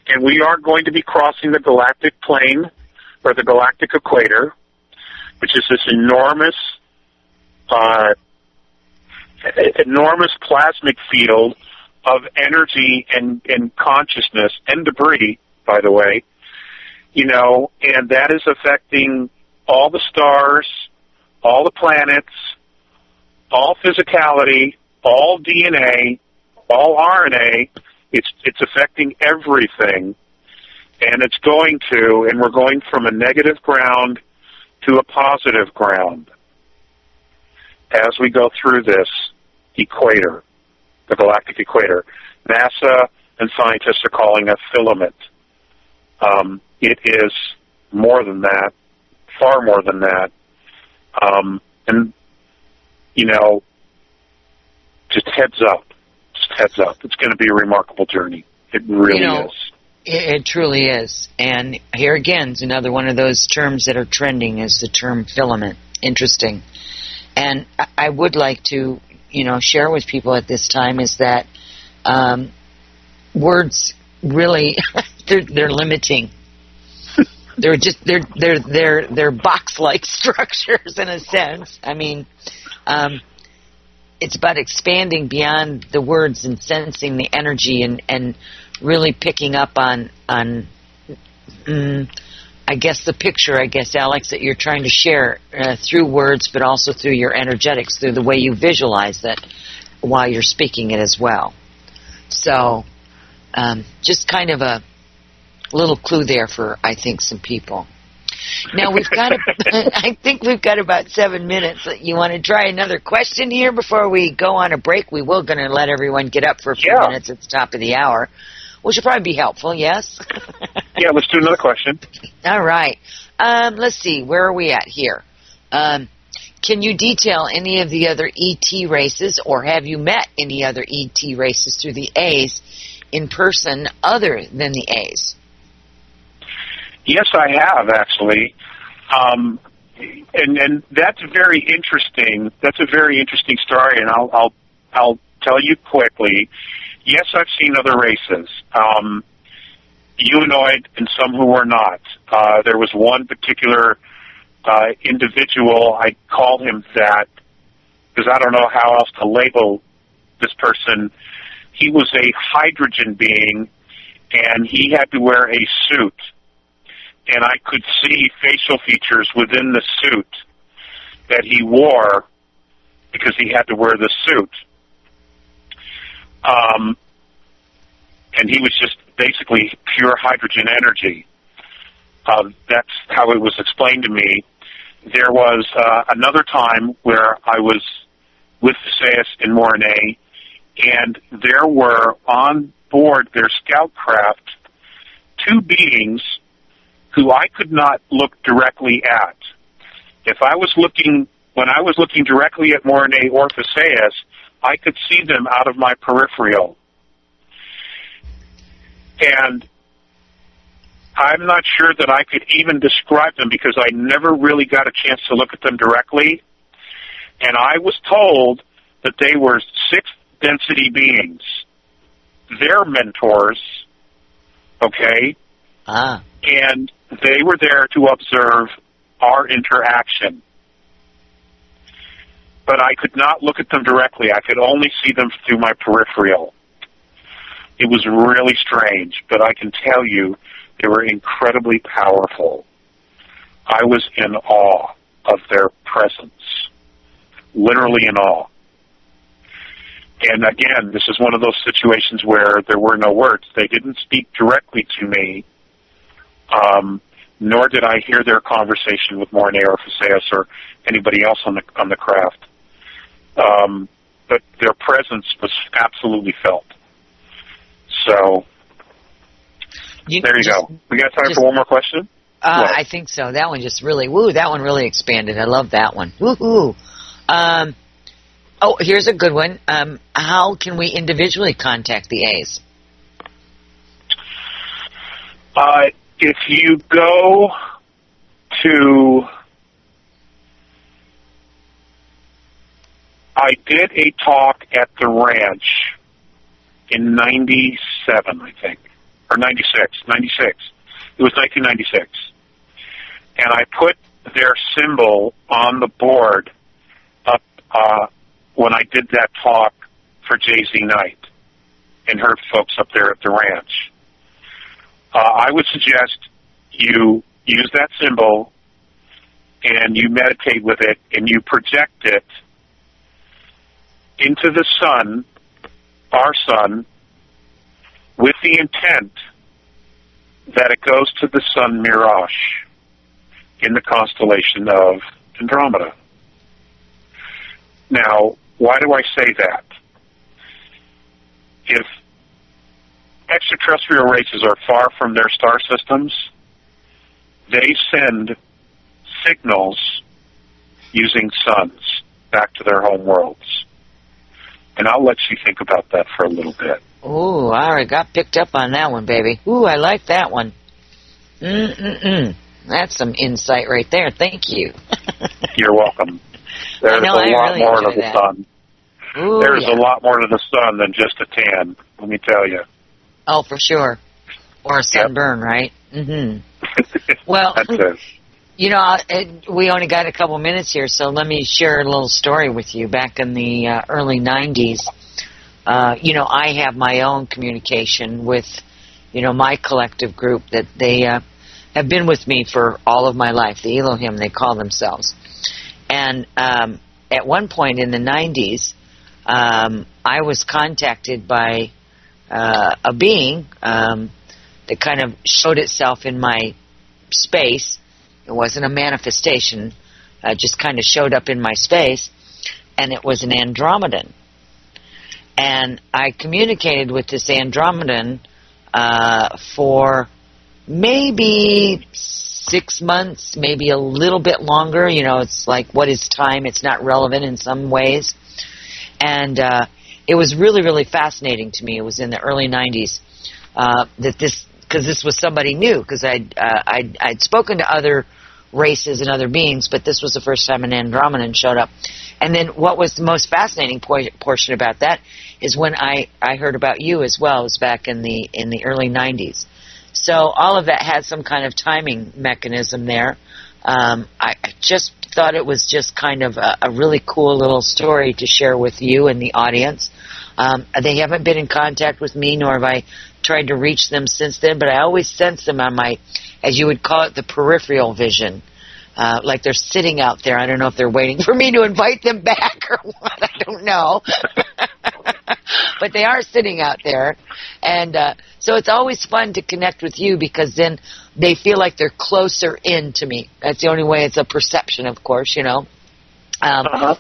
A: and we are going to be crossing the galactic plane, or the galactic equator, which is this enormous plasmic field of energy and consciousness and debris, by the way, you know, and that is affecting all the stars, all the planets, all physicality, all DNA, all RNA. It's affecting everything, and it's going to, and we're going from a negative ground to a positive ground as we go through this equator, the galactic equator. NASA and scientists are calling a filament. It is more than that, far more than that. And, you know, just heads up. Just heads up. It's going to be a remarkable journey. It really is.
B: It truly is. And here again is another one of those terms that are trending is the term filament. Interesting. And I would like to, share with people at this time is that words really, they're limiting. They're box-like structures in a sense. I mean, it's about expanding beyond the words and sensing the energy and really picking up on I guess the picture, Alex, that you're trying to share through words, but also through your energetics, through the way you visualize it while you're speaking it as well. So, just kind of a little clue there for, I think, some people. Now, I think we've got about 7 minutes. You want to try another question here before we go on a break? We will going to let everyone get up for a few minutes at the top of the hour, which will probably be helpful, yes?
A: Yeah, let's do another question.
B: All right. Let's see. Where are we at here? Can you detail any of the other ET races, or have you met any other ET races through the A's in person other than the A's?
A: Yes, I have, actually. And that's very interesting. That's a very interesting story, and I'll tell you quickly. Yes, I've seen other races, humanoid and some who were not. There was one particular individual, I call him that because I don't know how else to label this person. He was a hydrogen being, and he had to wear a suit. And I could see facial features within the suit that he wore because he had to wear the suit. And he was just basically pure hydrogen energy. That's how it was explained to me. There was another time where I was with Visayas in Mornay, and there were on board their scout craft 2 beings who I could not look directly at. When I was looking directly at Mornay or Visayas, I could see them out of my peripheral. And I'm not sure that I could even describe them because I never really got a chance to look at them directly. And I was told that they were 6th density beings. They're mentors, okay? And they were there to observe our interaction. But I could not look at them directly. I could only see them through my peripheral. It was really strange, but I can tell you they were incredibly powerful. I was in awe of their presence, literally in awe. And again, this is one of those situations where there were no words. They didn't speak directly to me, nor did I hear their conversation with Mornay or Visayas or anybody else on the craft. But their presence was absolutely felt. So, there you go. We got time for one more question?
B: I think so. That one just really, that one really expanded. I love that one. Woohoo! Here's a good one. How can we individually contact the A's?
A: If you go to... I did a talk at the ranch in 97, I think, or 96. It was 1996. And I put their symbol on the board up when I did that talk for Jay-Z Knight and her folks up there at the ranch. I would suggest you use that symbol and you meditate with it and you project it into the sun, our sun, with the intent that it goes to the sun Mirage in the constellation of Andromeda. Now, why do I say that? If extraterrestrial races are far from their star systems, they send signals using suns back to their home worlds.
B: Mm-hmm.
A: And I'll let you think about that for a little bit.
B: Ooh, I already got picked up on that one, baby. Ooh, I like that one. That's some insight right there. Thank you.
A: You're welcome. There's a lot more to the sun.
B: Ooh,
A: There's a lot more to the sun than just a tan, let me tell you.
B: Oh, for sure. Or a sunburn, right? Mm-hmm. Well,
A: That's it.
B: You know, we only got a couple minutes here, so let me share a little story with you. Back in the early 90s, you know, I have my own communication with, you know, my collective group that they have been with me for all of my life, the Elohim, they call themselves. And at one point in the 90s, I was contacted by a being that kind of showed itself in my space. It wasn't a manifestation, just kind of showed up in my space, and it was an Andromedan. And I communicated with this Andromedan for maybe 6 months, maybe a little bit longer. You know, it's like, what is time? It's not relevant in some ways. And it was really, really fascinating to me. It was in the early 90s because this was somebody new, because I'd spoken to other races and other beings, but this was the first time an Andromedan showed up. And then what was the most fascinating portion about that is when I heard about you as well. It was back in the early 90s. So all of that had some kind of timing mechanism there. I just thought it was just kind of a really cool little story to share with you and the audience. They haven't been in contact with me, nor have I tried to reach them since then, but I always sense them on my, as you would call it, the peripheral vision. Like they're sitting out there. I don't know if they're waiting for me to invite them back or what. I don't know. But they are sitting out there. And so it's always fun to connect with you, because then they feel like they're closer in to me. That's the only way. It's a perception, of course, you know.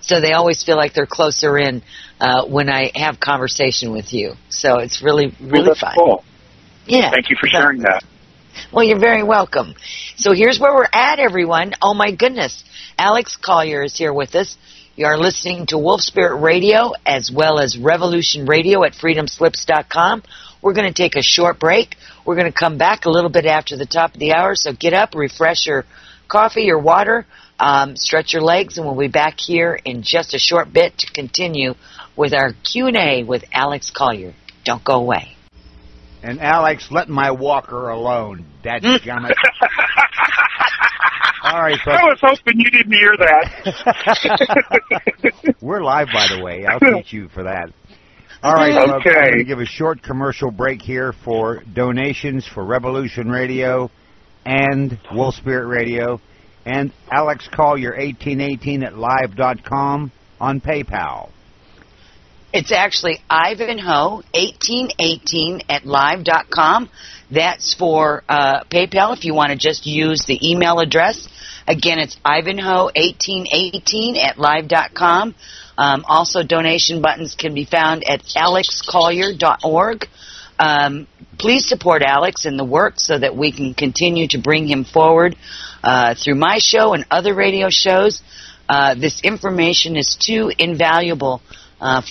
B: So they always feel like they're closer in when I have conversation with you. So it's really, really
A: that's
B: fun.
A: Cool.
B: Yeah.
A: Thank you for sharing that.
B: Well, you're very welcome. So here's where we're at, everyone. Oh, my goodness. Alex Collier is here with us. You are listening to Wolf Spirit Radio as well as Revolution Radio at freedomslips.com. We're going to take a short break. We're going to come back a little bit after the top of the hour, so get up, refresh your coffee or water, stretch your legs, and we'll be back here in just a short bit to continue with our Q&A with Alex Collier. Don't go away.
C: And Alex, let my walker alone. Dadgummit. All right, folks.
A: I was hoping you didn't hear that.
C: We're live, by the way. I'll teach you for that. All right, folks. I'm going to give a short commercial break here for donations for Revolution Radio and Wolf Spirit Radio and Alex Collier 1818 at live.com on PayPal.
B: It's actually Ivanhoe 1818 at live.com. That's for PayPal if you want to just use the email address. Again, it's Ivanhoe 1818 at live.com. Also, donation buttons can be found at alexcollier.org. Please support Alex in the work so that we can continue to bring him forward through my show and other radio shows. This information is too invaluable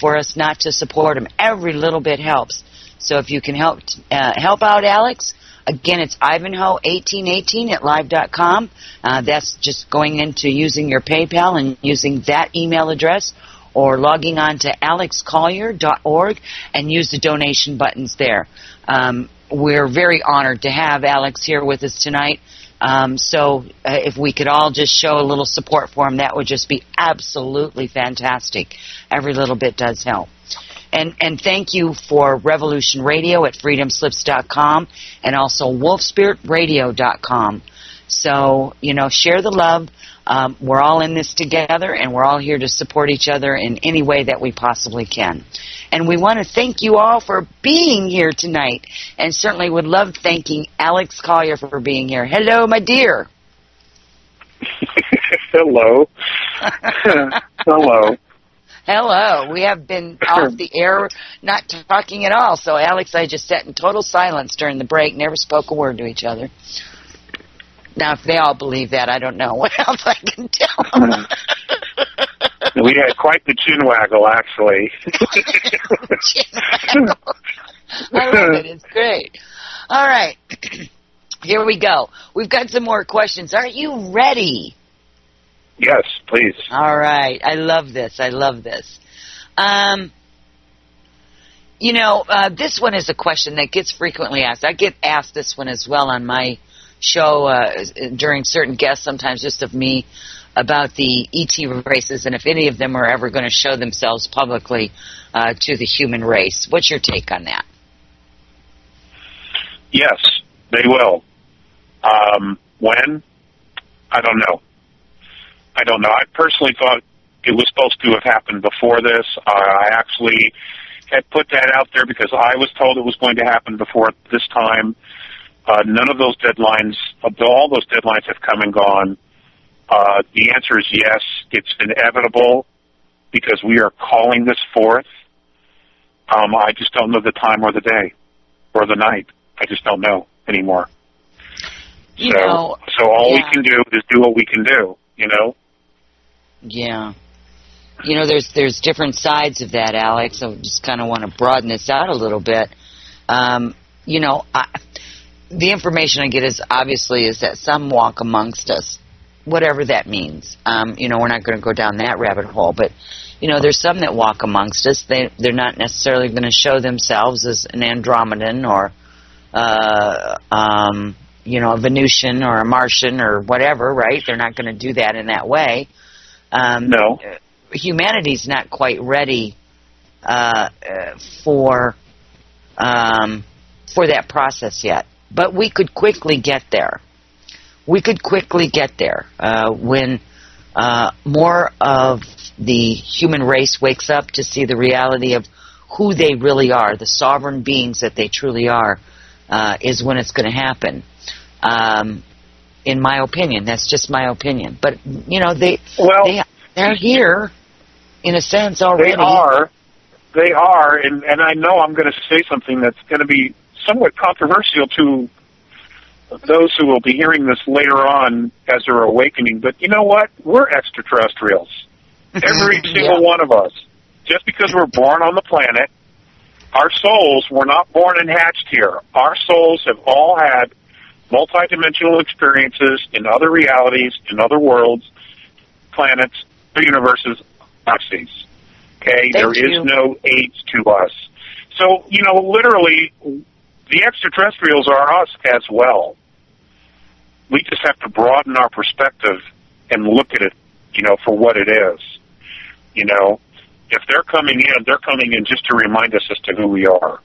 B: for us not to support him. Every little bit helps. So if you can help out Alex, again, it's Ivanhoe 1818 at live.com. That's just going into using your PayPal and using that email address, or logging on to alexcollier.org and use the donation buttons there. We're very honored to have Alex here with us tonight. So if we could all just show a little support for him, that would just be absolutely fantastic. Every little bit does help. And thank you for Revolution Radio at freedomslips.com and also wolfspiritradio.com. So, you know, share the love. We're all in this together, and we're all here to support each other in any way that we possibly can. And we want to thank you all for being here tonight, and certainly would love thanking Alex Collier for being here. Hello, my dear.
A: Hello. Hello.
B: Hello. We have been off the air, not talking at all. So, Alex, I just sat in total silence during the break, never spoke a word to each other. Now, if they all believe that, I don't know what else I can tell them.
A: We had quite the chin waggle, actually.
B: Chin waggle. I love it. It's great. All right. Here we go. We've got some more questions. Are you ready?
A: Yes, please.
B: All right. I love this. I love this. This one is a question that gets frequently asked. I get asked this one as well on my show during certain guests, sometimes just of me, about the ET races and if any of them are ever going to show themselves publicly to the human race. What's your take on that?
A: Yes, they will. When? I don't know. I personally thought it was supposed to have happened before this. I actually had put that out there because I was told it was going to happen before this time. None of those deadlines, all those deadlines have come and gone. The answer is yes. It's inevitable because we are calling this forth. I just don't know the time or the day or the night. I just don't know anymore. So all we can do is do what we can do, Yeah.
B: There's different sides of that, Alex. I just kind of want to broaden this out a little bit. The information I get is that some walk amongst us, whatever that means. We're not going to go down that rabbit hole, but there's some that walk amongst us. They're not necessarily going to show themselves as an Andromedan or a Venusian or a Martian or whatever, right? They're not going to do that in that way.
A: No.
B: Humanity's not quite ready for that process yet, but we could quickly get there. When more of the human race wakes up to see the reality of who they really are, the sovereign beings that they truly are, is when it's going to happen. In my opinion, that's just my opinion. But they're here, in a sense, already.
A: They are, and I know I'm going to say something that's going to be somewhat controversial to those who will be hearing this later on as they're awakening. But you know what? We're extraterrestrials. Every single one of us. Just because we're born on the planet, our souls were not born and hatched here. Our souls have all had multidimensional experiences in other realities, in other worlds, planets, universes, galaxies. Okay? There is no age to us. So, literally, the extraterrestrials are us as well. We just have to broaden our perspective and look at it, for what it is. If they're coming in just to remind us as to who we are.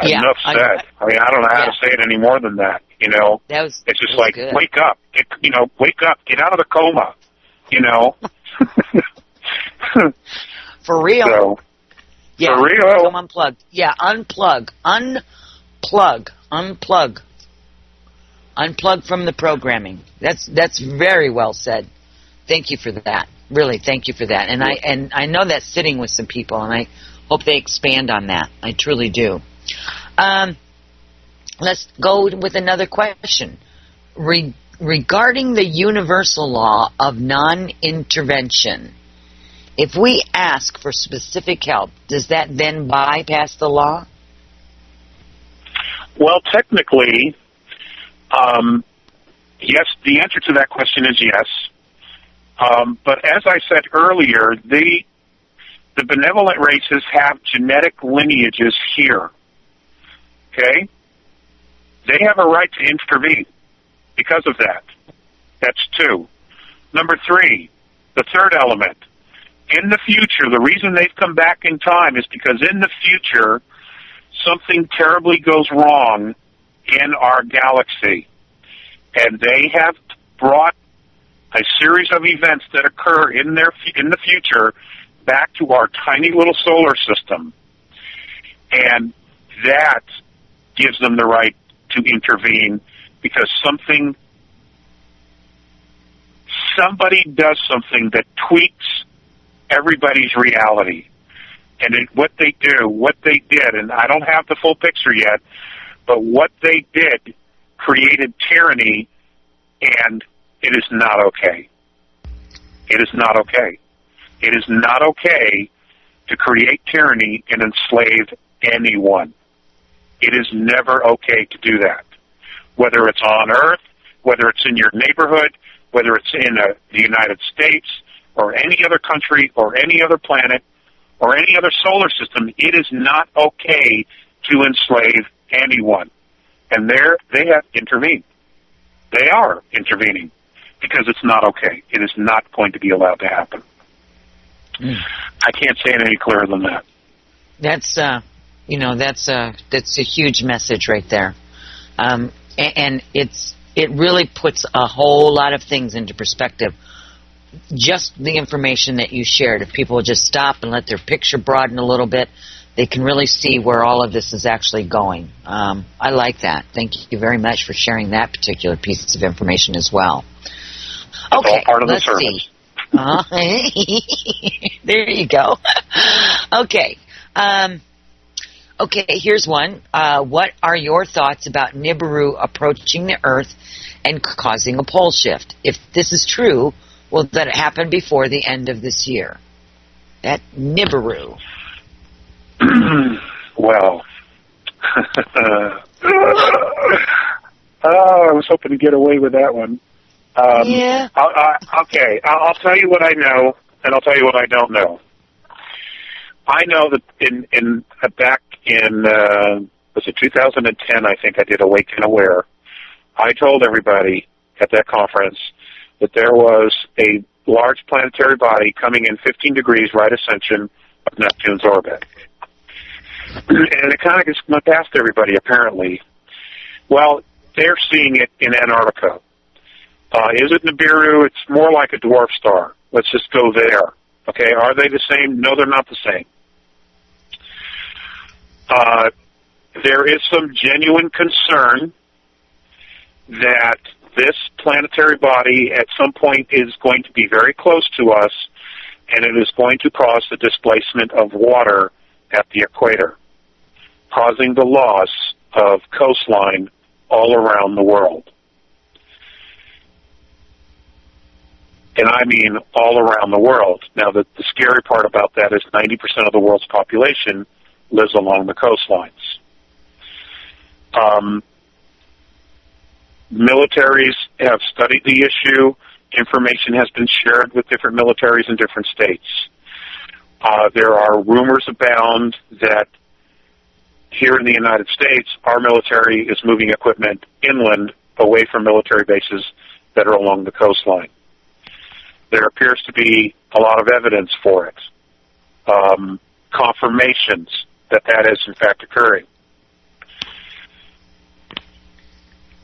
B: Yeah,
A: enough said. I don't know how to say it any more than that. It's just like,
B: good.
A: Wake up. Wake up. Get out of the coma.
B: For real.
A: So,
B: yeah,
A: for real.
B: Come unplugged. Yeah, unplug. Unplug from the programming. That's very well said. Thank you for that. Really, thank you for that. And I know that's sitting with some people, and I hope they expand on that. I truly do. Let's go with another question. Regarding the universal law of non-intervention, if we ask for specific help, does that then bypass the law?
A: Well, technically, yes, the answer to that question is yes. But as I said earlier, the benevolent races have genetic lineages here. Okay? They have a right to intervene because of that. That's 2. Number 3, the third element. In the future, the reason they've come back in time is because in the future, something terribly goes wrong in our galaxy. And they have brought a series of events that occur in the future back to our tiny little solar system. And that gives them the right to intervene because somebody does something that tweaks everybody's reality. And what they did, and I don't have the full picture yet, but what they did created tyranny, and it is not okay. It is not okay. It is not okay to create tyranny and enslave anyone. It is never okay to do that. Whether it's on Earth, whether it's in your neighborhood, whether it's in the United States or any other country or any other planet or any other solar system, it is not okay to enslave anyone. And they have intervened. They are intervening because it's not okay. It is not going to be allowed to happen. I can't say it any clearer than that.
B: That's that's a huge message right there, and it really puts a whole lot of things into perspective. Just the information that you shared, if people just stop and let their picture broaden a little bit, they can really see where all of this is actually going. I like that. Thank you very much for sharing that particular piece of information as well. Okay,
A: all part of
B: let's
A: the service.
B: see. There you go. Okay. Okay, here's one. What are your thoughts about Nibiru approaching the Earth and causing a pole shift? If this is true, will that happen before the end of this year? That Nibiru.
A: Well, I was hoping to get away with that one.
B: Yeah.
A: Okay, I'll tell you what I know, and I'll tell you what I don't know. I know that back in was it 2010? I think I did Awake and Aware. I told everybody at that conference that there was a large planetary body coming in 15 degrees right ascension of Neptune's orbit, and it kind of just went past everybody apparently. Well, they're seeing it in Antarctica. Is it Nibiru? It's more like a dwarf star. Let's just go there. Okay, are they the same? No, they're not the same. There is some genuine concern that this planetary body at some point is going to be very close to us, and it is going to cause the displacement of water at the equator, causing the loss of coastline all around the world. And I mean all around the world. Now, the scary part about that is 90% of the world's population lives along the coastlines. Militaries have studied the issue. Information has been shared with different militaries in different states. There are rumors abound that here in the United States, our military is moving equipment inland away from military bases that are along the coastline. There appears to be a lot of evidence for it, confirmations that is in fact occurring.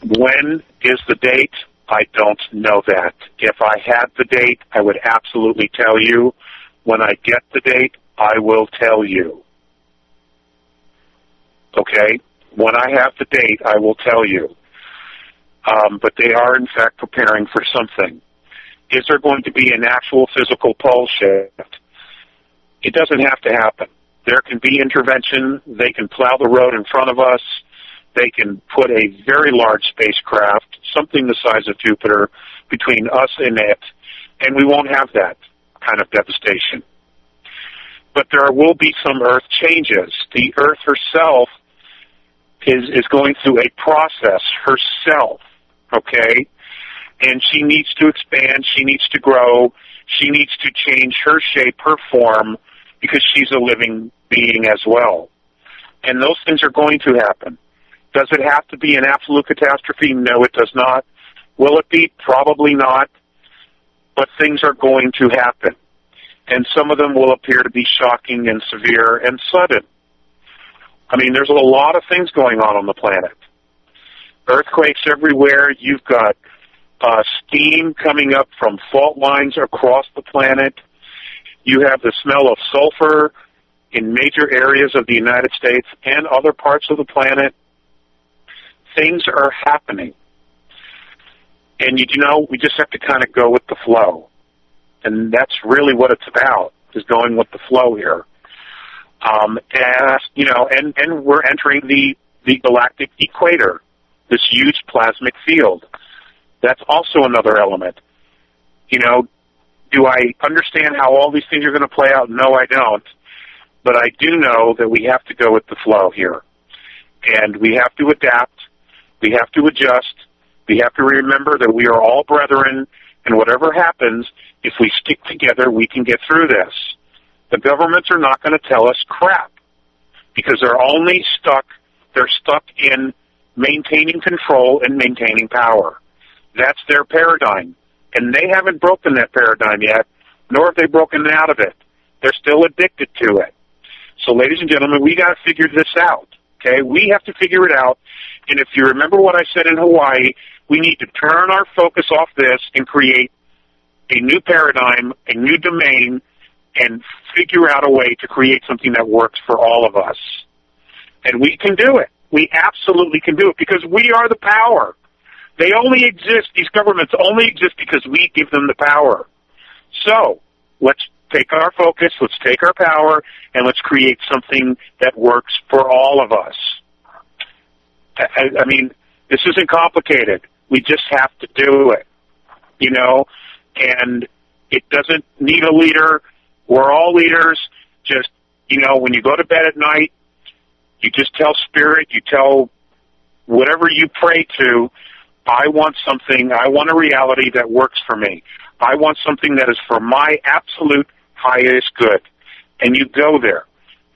A: When is the date? I don't know that. If I had the date, I would absolutely tell you. When I get the date, I will tell you. Okay? When I have the date, I will tell you. But they are, in fact, preparing for something. Is there going to be an actual physical pole shift? It doesn't have to happen. There can be intervention. They can plow the road in front of us. They can put a very large spacecraft, something the size of Jupiter, between us and it, and we won't have that kind of devastation. But there will be some Earth changes. The Earth herself is going through a process herself, okay? And she needs to expand, she needs to grow, she needs to change her shape, her form, because she's a living being as well. And those things are going to happen. Does it have to be an absolute catastrophe? No, it does not. Will it be? Probably not. But things are going to happen. And some of them will appear to be shocking and severe and sudden. I mean, there's a lot of things going on the planet. Earthquakes everywhere. You've got steam coming up from fault lines across the planet. You have the smell of sulfur in major areas of the United States and other parts of the planet. Things are happening. And we just have to kind of go with the flow. And that's really what it's about, is going with the flow here. And we're entering the galactic equator, this huge plasmic field. That's also another element. Do I understand how all these things are going to play out? No, I don't. But I do know that we have to go with the flow here. And we have to adapt. We have to adjust. We have to remember that we are all brethren, and whatever happens, if we stick together, we can get through this. The governments are not going to tell us crap because they're stuck in maintaining control and maintaining power. That's their paradigm. And they haven't broken that paradigm yet, nor have they broken out of it. They're still addicted to it. So, ladies and gentlemen, we got to figure this out. Okay? We have to figure it out. And if you remember what I said in Hawaii, we need to turn our focus off this and create a new paradigm, a new domain, and figure out a way to create something that works for all of us. And we can do it. We absolutely can do it because we are the power. They only exist, these governments only exist because we give them the power. So, let's take our focus, let's take our power, and let's create something that works for all of us. I mean, this isn't complicated. We just have to do it, you know, and it doesn't need a leader. We're all leaders. Just, you know, when you go to bed at night, you just tell Spirit, you tell whatever you pray to, I want a reality that works for me. I want something that is for my absolute highest good. And you go there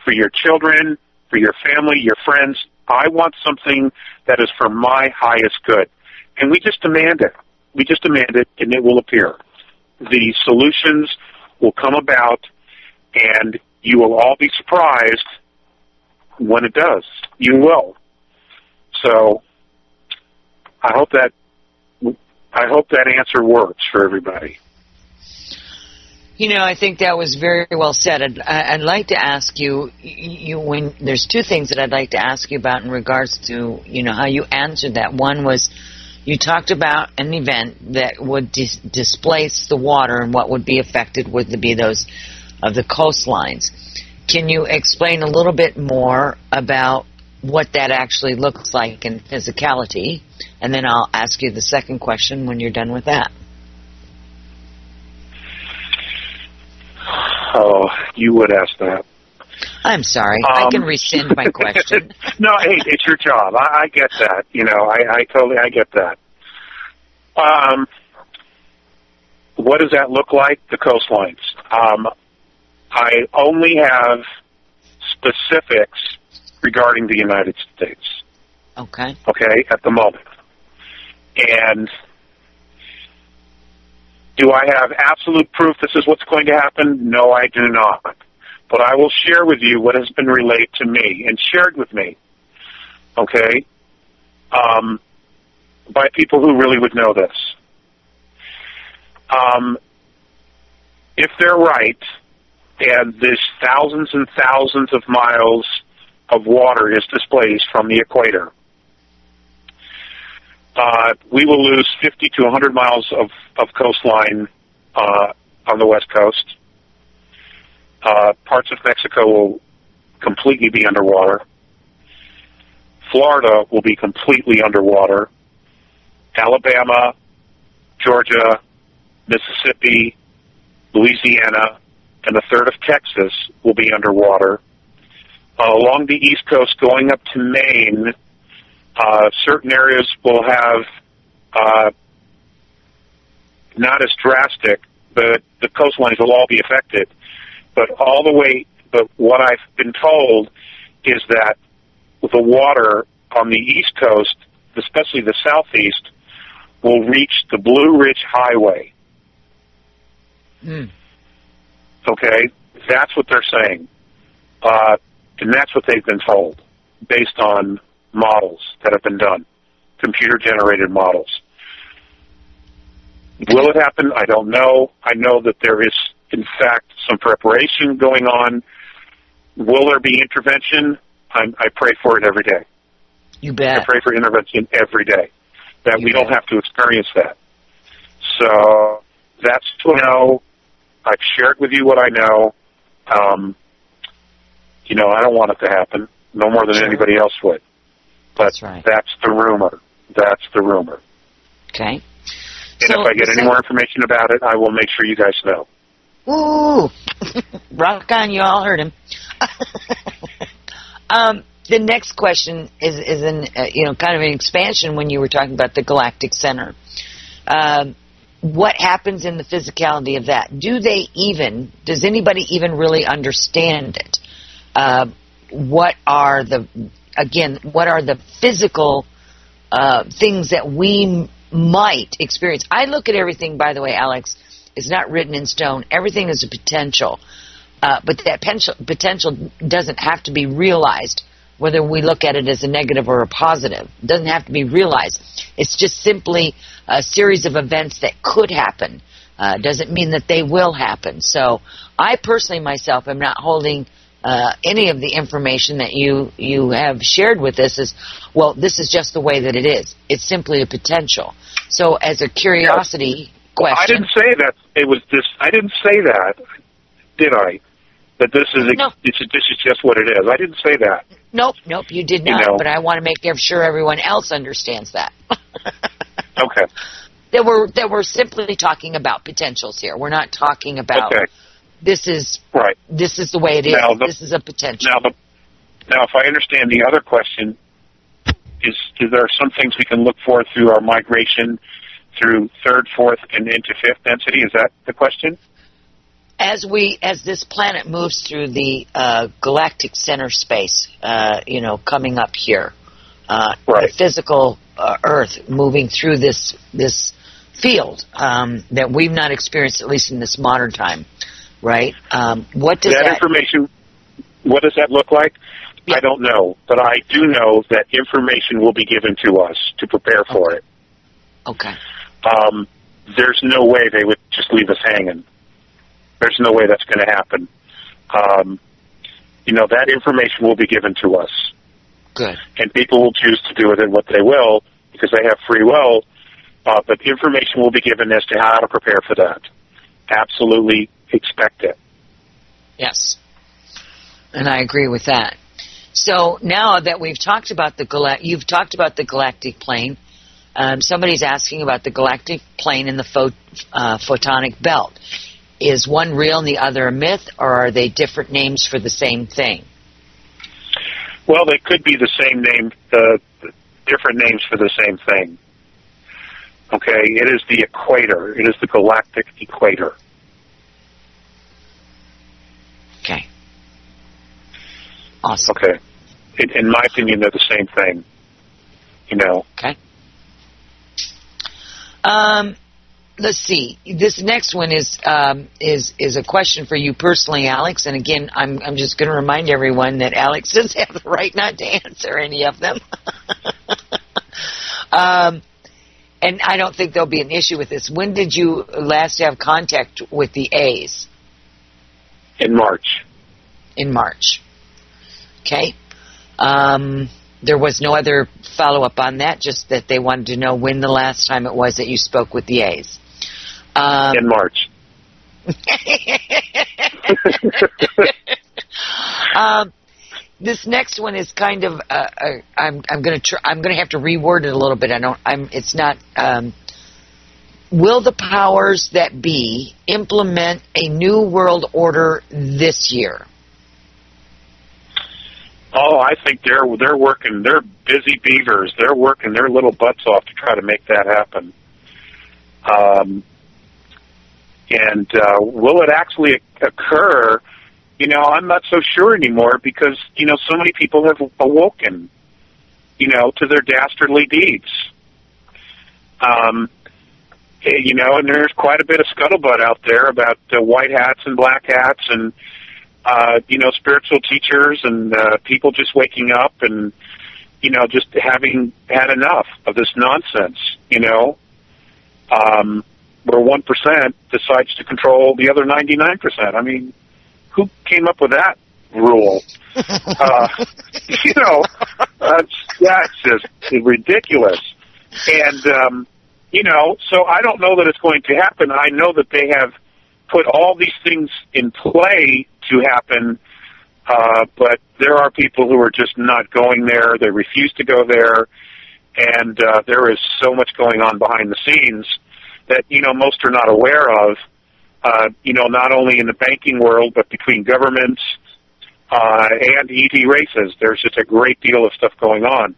A: for your children, for your family, your friends. I want something that is for my highest good. And we just demand it. We just demand it, and it will appear. The solutions will come about, and you will all be surprised when it does. You will. So I hope that answer works for everybody.
B: You know, I think that was very well said. I'd like to ask you, when there's two things that I'd like to ask you about in regards to, you know, how you answered that. One was you talked about an event that would displace the water, and what would be affected would be those of the coastlines. Can you explain a little bit more about what that actually looks like in physicality? And then I'll ask you the second question when you're done with that.
A: Oh, you would ask that.
B: I'm sorry. I can rescind my question.
A: No, hey, it's your job. I get that. You know, I get that. What does that look like? The coastlines. I only have specifics regarding the United States.
B: Okay.
A: Okay, at the moment. And do I have absolute proof this is what's going to happen? No, I do not. But I will share with you what has been relayed to me and shared with me, okay, by people who really would know this. If they're right, and there's thousands and thousands of miles of water is displaced from the equator, we will lose 50 to 100 miles of coastline on the west coast. Parts of Mexico will completely be underwater. Florida will be completely underwater. Alabama, Georgia, Mississippi, Louisiana, and a third of Texas will be underwater. Along the East Coast going up to Maine, certain areas will have not as drastic, but the coastlines will all be affected. But what I've been told is that the water on the East Coast, especially the Southeast, will reach the Blue Ridge Highway. Okay? That's what they're saying. And that's what they've been told, based on models that have been done, computer-generated models. Will it happen? I don't know. I know that there is, in fact, some preparation going on. Will there be intervention? I pray for it every day.
B: You bet.
A: I pray for intervention every day, that we don't have to experience that. So that's what I know. I've shared with you what I know. You know, I don't want it to happen, no more than anybody else would. But
B: that's right.
A: That's the rumor. That's the rumor.
B: Okay.
A: And if I get any more information about it, I will make sure you guys know.
B: Ooh, rock on! You all heard him. The next question is kind of an expansion when you were talking about the galactic center. What happens in the physicality of that? Does anybody even really understand it? What are the physical things that we might experience? I look at everything, by the way, Alex, it's not written in stone. Everything is a potential. But that potential doesn't have to be realized, whether we look at it as a negative or a positive. It doesn't have to be realized. It's just simply a series of events that could happen. Doesn't mean that they will happen. So I personally myself am not holding any of the information that you have shared with us as, well, this is just the way that it is. It's simply a potential. So as a curiosity question.
A: I didn't say that it was this. I didn't say that, did I? That this is this is just what it is. I didn't say that.
B: Nope, you did not. But I want to make sure everyone else understands that.
A: Okay.
B: That we're simply talking about potentials here. We're not talking about this is right. This is the way it is. This is a potential.
A: Now, if I understand the other question, is there some things we can look for through our migration through third, fourth, and into fifth density? Is that the question?
B: As this planet moves through the galactic center space, coming up here, the physical Earth moving through this field that we've not experienced, at least in this modern time, right? What does that
A: information? What does that look like? Yeah. I don't know, but I do know that information will be given to us to prepare for it.
B: Okay.
A: There's no way they would just leave us hanging. There's no way that's going to happen. That information will be given to us.
B: Good.
A: And people will choose to do with it what they will because they have free will, but information will be given as to how to prepare for that. Absolutely expect it.
B: Yes. And I agree with that. So now that we've talked about you've talked about the galactic plane. Somebody's asking about the galactic plane and the photonic belt. Is one real and the other a myth, or are they different names for the same thing?
A: Well, they could be the same name, different names for the same thing. Okay, it is the equator. It is the galactic equator.
B: Okay. Awesome.
A: Okay. In my opinion, they're the same thing.
B: Okay. Let's see. This next one is a question for you personally, Alex. And again, I'm just going to remind everyone that Alex does have the right not to answer any of them. And I don't think there'll be an issue with this. When did you last have contact with the A's?
A: In March.
B: In March. Okay. There was no other follow-up on that, just that they wanted to know when the last time it was that you spoke with the A's.
A: In March.
B: This next one is kind of I'm going to have to reword it a little bit. It's not. Will the powers that be implement a new world order this year?
A: Oh, I think they're working. They're busy beavers. They're working their little butts off to try to make that happen. And will it actually occur? I'm not so sure anymore because, so many people have awoken, to their dastardly deeds. And there's quite a bit of scuttlebutt out there about white hats and black hats and, spiritual teachers and people just waking up and, just having had enough of this nonsense, where 1% decides to control the other 99%. I mean, who came up with that rule? That's just ridiculous. And, so I don't know that it's going to happen. I know that they have put all these things in play to happen, but there are people who are just not going there. They refuse to go there. And there is so much going on behind the scenes that, most are not aware of. not only in the banking world, but between governments and EV races. There's just a great deal of stuff going on.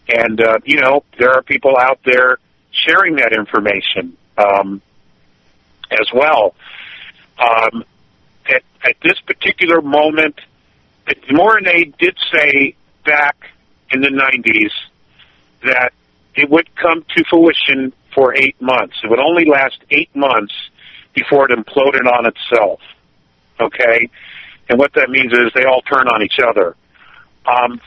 A: And, there are people out there sharing that information as well. At this particular moment, Morine did say back in the 90s that it would come to fruition for 8 months. It would only last 8 months before it imploded on itself. Okay? And what that means is they all turn on each other.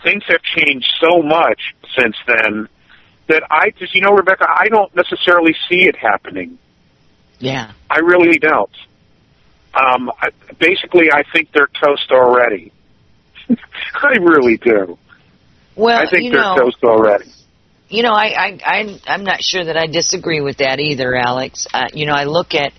A: Things have changed so much since then that Rebecca, I don't necessarily see it happening.
B: Yeah.
A: I really don't. Basically, I think they're toast already. I really do.
B: Well,
A: I think they're toast already.
B: I'm not sure that I disagree with that either, Alex. I look at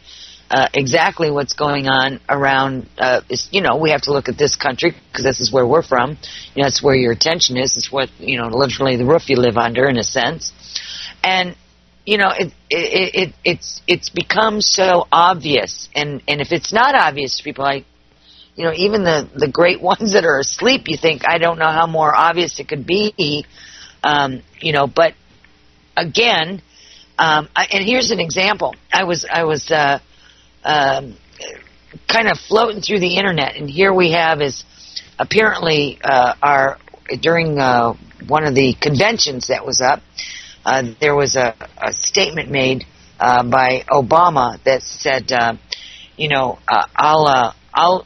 B: exactly what's going on around, we have to look at this country because this is where we're from. That's where your attention is. It's what, literally the roof you live under in a sense. And, it's become so obvious. And if it's not obvious to people, even the great ones that are asleep, you think, I don't know how more obvious it could be. But again, and here's an example. I was kind of floating through the internet, and here we have is apparently during one of the conventions that was up, there was a statement made by Obama that said, I'll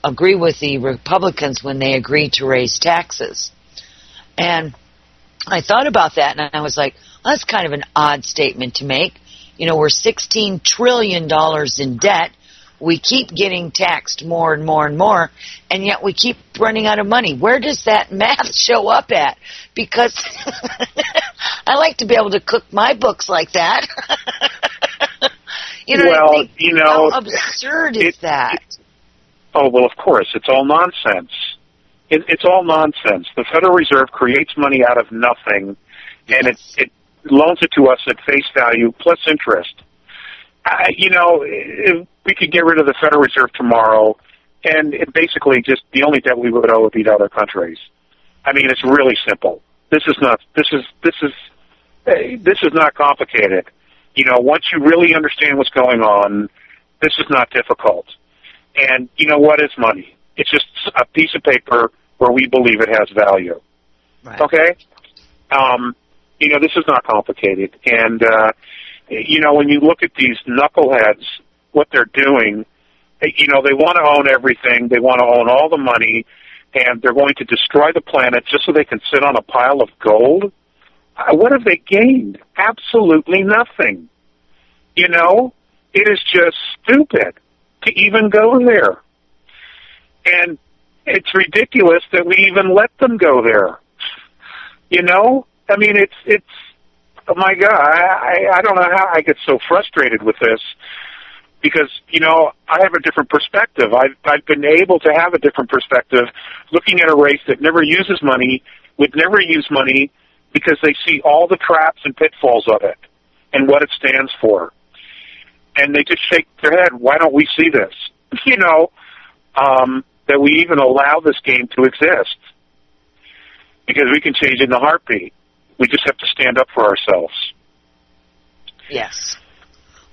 B: agree with the Republicans when they agree to raise taxes. And I thought about that, and I was like, well, that's kind of an odd statement to make. We're $16 trillion in debt. We keep getting taxed more and more and more, and yet we keep running out of money. Where does that math show up at? Because I like to be able to cook my books like that. How absurd is that?
A: Oh, well, of course. It's all nonsense. It's all nonsense. The Federal Reserve creates money out of nothing, and it loans it to us at face value plus interest. If we could get rid of the Federal Reserve tomorrow, and it basically just the only debt we would owe would be to other countries. I mean, it's really simple. This is not complicated. Once you really understand what's going on, this is not difficult. And what is money? It's just a piece of paper where we believe it has value.
B: Right.
A: Okay? This is not complicated. And, when you look at these knuckleheads, what they're doing, they want to own everything. They want to own all the money, and they're going to destroy the planet just so they can sit on a pile of gold. What have they gained? Absolutely nothing. It is just stupid to even go there. And it's ridiculous that we even let them go there. I mean, it's oh my God, I don't know how I get so frustrated with this because, I have a different perspective. I've been able to have a different perspective looking at a race that never uses money, would never use money because they see all the traps and pitfalls of it and what it stands for. And they just shake their head, why don't we see this? That we even allow this game to exist. Because we can change it in a heartbeat. We just have to stand up for ourselves.
B: Yes.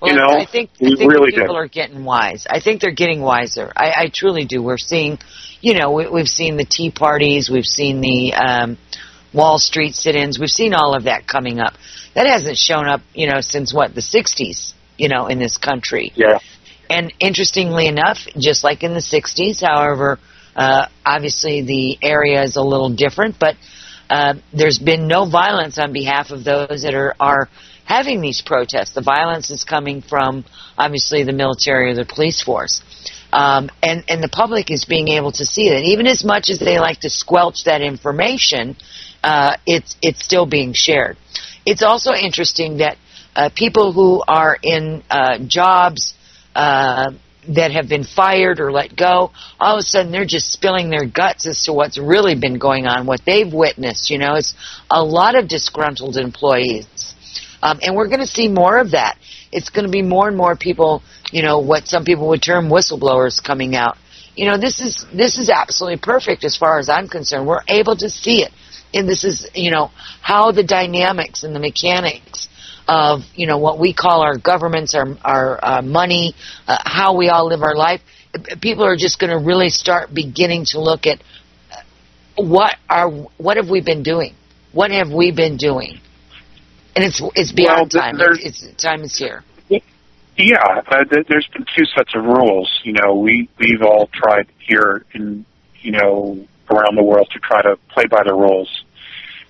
B: Well, I think
A: really
B: people are getting wise. I think they're getting wiser. I truly do. We're seeing, we've seen the Tea Parties. We've seen the Wall Street sit-ins. We've seen all of that coming up. That hasn't shown up, since, the 60s, in this country.
A: Yeah.
B: And interestingly enough, just like in the 60s, however, obviously the area is a little different, but there's been no violence on behalf of those that are having these protests. The violence is coming from, obviously, the military or the police force. And the public is being able to see it. And even as much as they like to squelch that information, it's still being shared. It's also interesting that people who are in jobs that have been fired or let go, all of a sudden they're just spilling their guts as to what's really been going on, what they've witnessed. It's a lot of disgruntled employees. And we're going to see more of that. It's going to be more and more people what some people would term whistleblowers coming out. This is absolutely perfect as far as I'm concerned. We're able to see it. And this is, how the dynamics and the mechanics of, what we call our governments, our money, how we all live our life. People are just going to really start beginning to look at what have we been doing? What have we been doing? And it's beyond time. Time is here.
A: Yeah, there's been two sets of rules. We've all tried here around the world to try to play by the rules.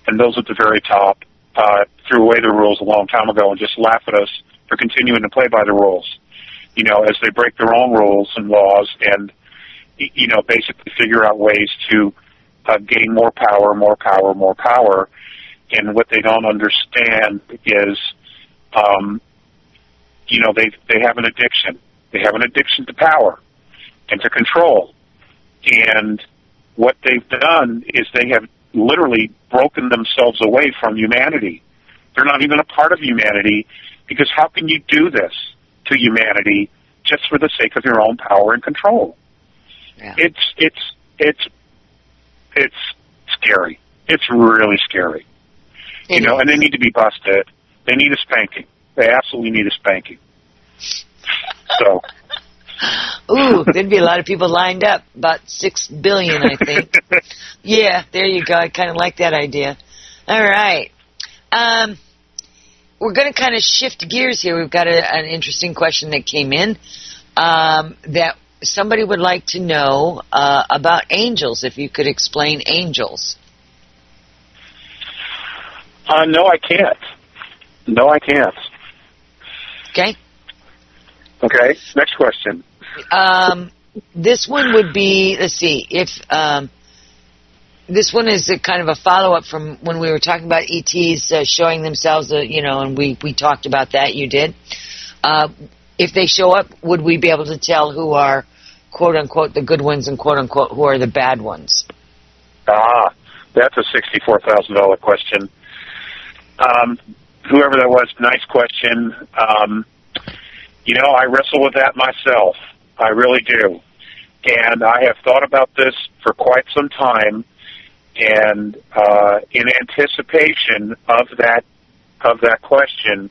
A: And those at the very top threw away the rules a long time ago and just laugh at us for continuing to play by the rules. As they break their own rules and laws and, basically figure out ways to gain more power. And what they don't understand is, they have an addiction. They have an addiction to power and to control. And what they've done is they have literally broken themselves away from humanity. They're not even a part of humanity, because how can you do this to humanity just for the sake of your own power and control?
B: Yeah.
A: It's scary. It's really scary. And they need to be busted. They need a spanking. They absolutely need a spanking. So.
B: Ooh, there'd be a lot of people lined up. About 6 billion, I think. Yeah, there you go. I kind of like that idea. All right. We're going to kind of shift gears here. We've got an interesting question that came in that somebody would like to know about angels, if you could explain angels.
A: No, I can't. Okay, next question.
B: This one would be, let's see, if this one is a kind of a follow-up from when we were talking about ETs showing themselves, and we talked about that, you did. If they show up, would we be able to tell who are, quote-unquote, the good ones and, quote-unquote, who are the bad ones?
A: That's a $64,000 question. Whoever that was, nice question. I wrestle with that myself. I really do. And I have thought about this for quite some time, and in anticipation of that question,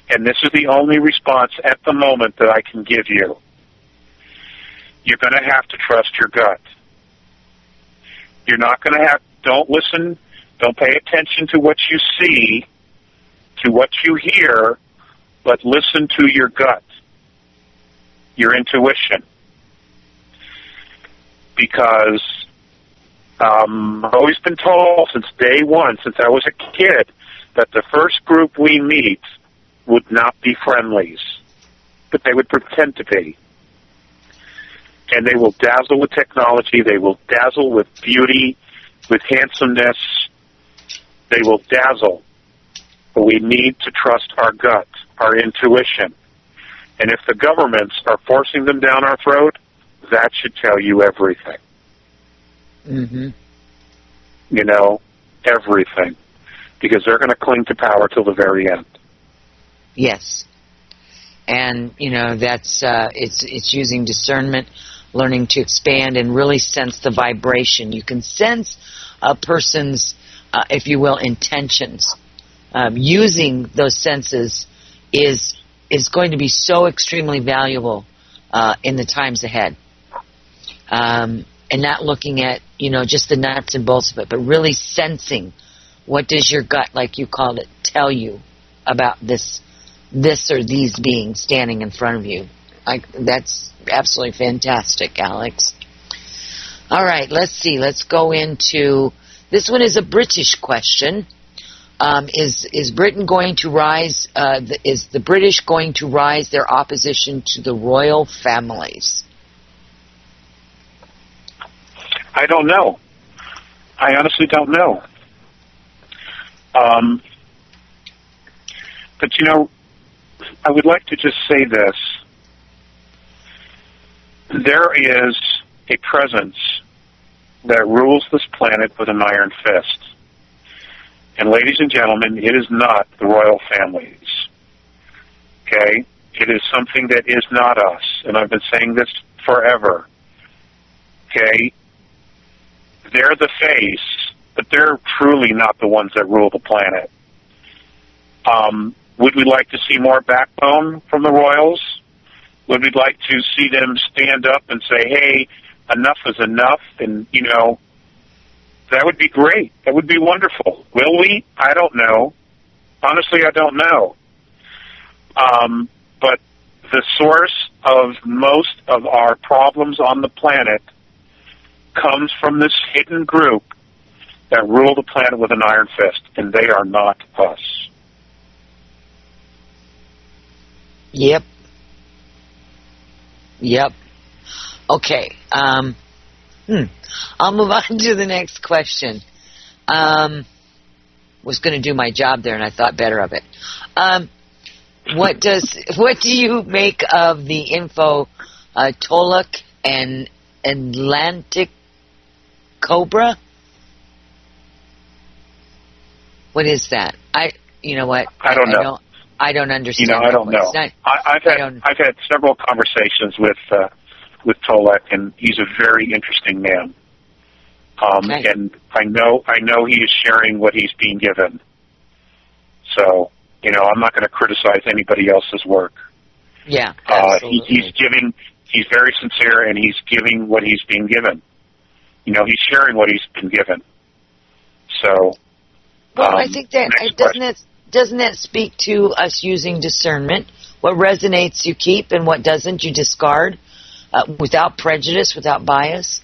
A: and this is the only response at the moment that I can give you. You're going to have to trust your gut. You're not going to don't listen, don't pay attention to what you see, to what you hear, but listen to your gut, your intuition. Because I've always been told since day one, since I was a kid, that the first group we meet would not be friendlies, but they would pretend to be. And they will dazzle with technology, they will dazzle with beauty, with handsomeness, they will dazzle. But we need to trust our gut, our intuition. And if the governments are forcing them down our throat, that should tell you everything.
B: Mm-hmm.
A: Everything. Because they're going to cling to power till the very end.
B: Yes. And, that's, it's using discernment, learning to expand and really sense the vibration. You can sense a person's, if you will, intentions. Using those senses is going to be so extremely valuable in the times ahead. And not looking at, just the nuts and bolts of it, but really sensing what does your gut, like you called it, tell you about this or these beings standing in front of you. That's absolutely fantastic, Alex. All right, let's see. Let's go into, this one is a British question. Is Britain going to rise? Is the British going to rise their opposition to the royal families?
A: I don't know. I honestly don't know. But I would like to just say this. There is a presence that rules this planet with an iron fist. And ladies and gentlemen, it is not the royal families. Okay? It is something that is not us, and I've been saying this forever. Okay? They're the face, but they're truly not the ones that rule the planet. Would we like to see more backbone from the Royals? Would we like to see them stand up and say, hey, enough is enough? And, that would be great. That would be wonderful. Will we? I don't know. Honestly, I don't know. But the source of most of our problems on the planet comes from this hidden group that rule the planet with an iron fist, and they are not us.
B: Yep. Okay. I'll move on to the next question. Was going to do my job there, and I thought better of it. What do you make of the info Tolok and Atlantic Cobra? What is that? You know what?
A: I don't know.
B: I don't understand.
A: I don't know. I've had several conversations with Tolek, and he's a very interesting man.
B: Okay.
A: And I know he is sharing what he's being given. So, I'm not going to criticize anybody else's work.
B: Yeah, absolutely.
A: He's very sincere, and he's giving what he's being given. He's sharing what he's been given. So,
B: well, I think that doesn't that speak to us using discernment? What resonates you keep, and what doesn't you discard, without prejudice, without bias?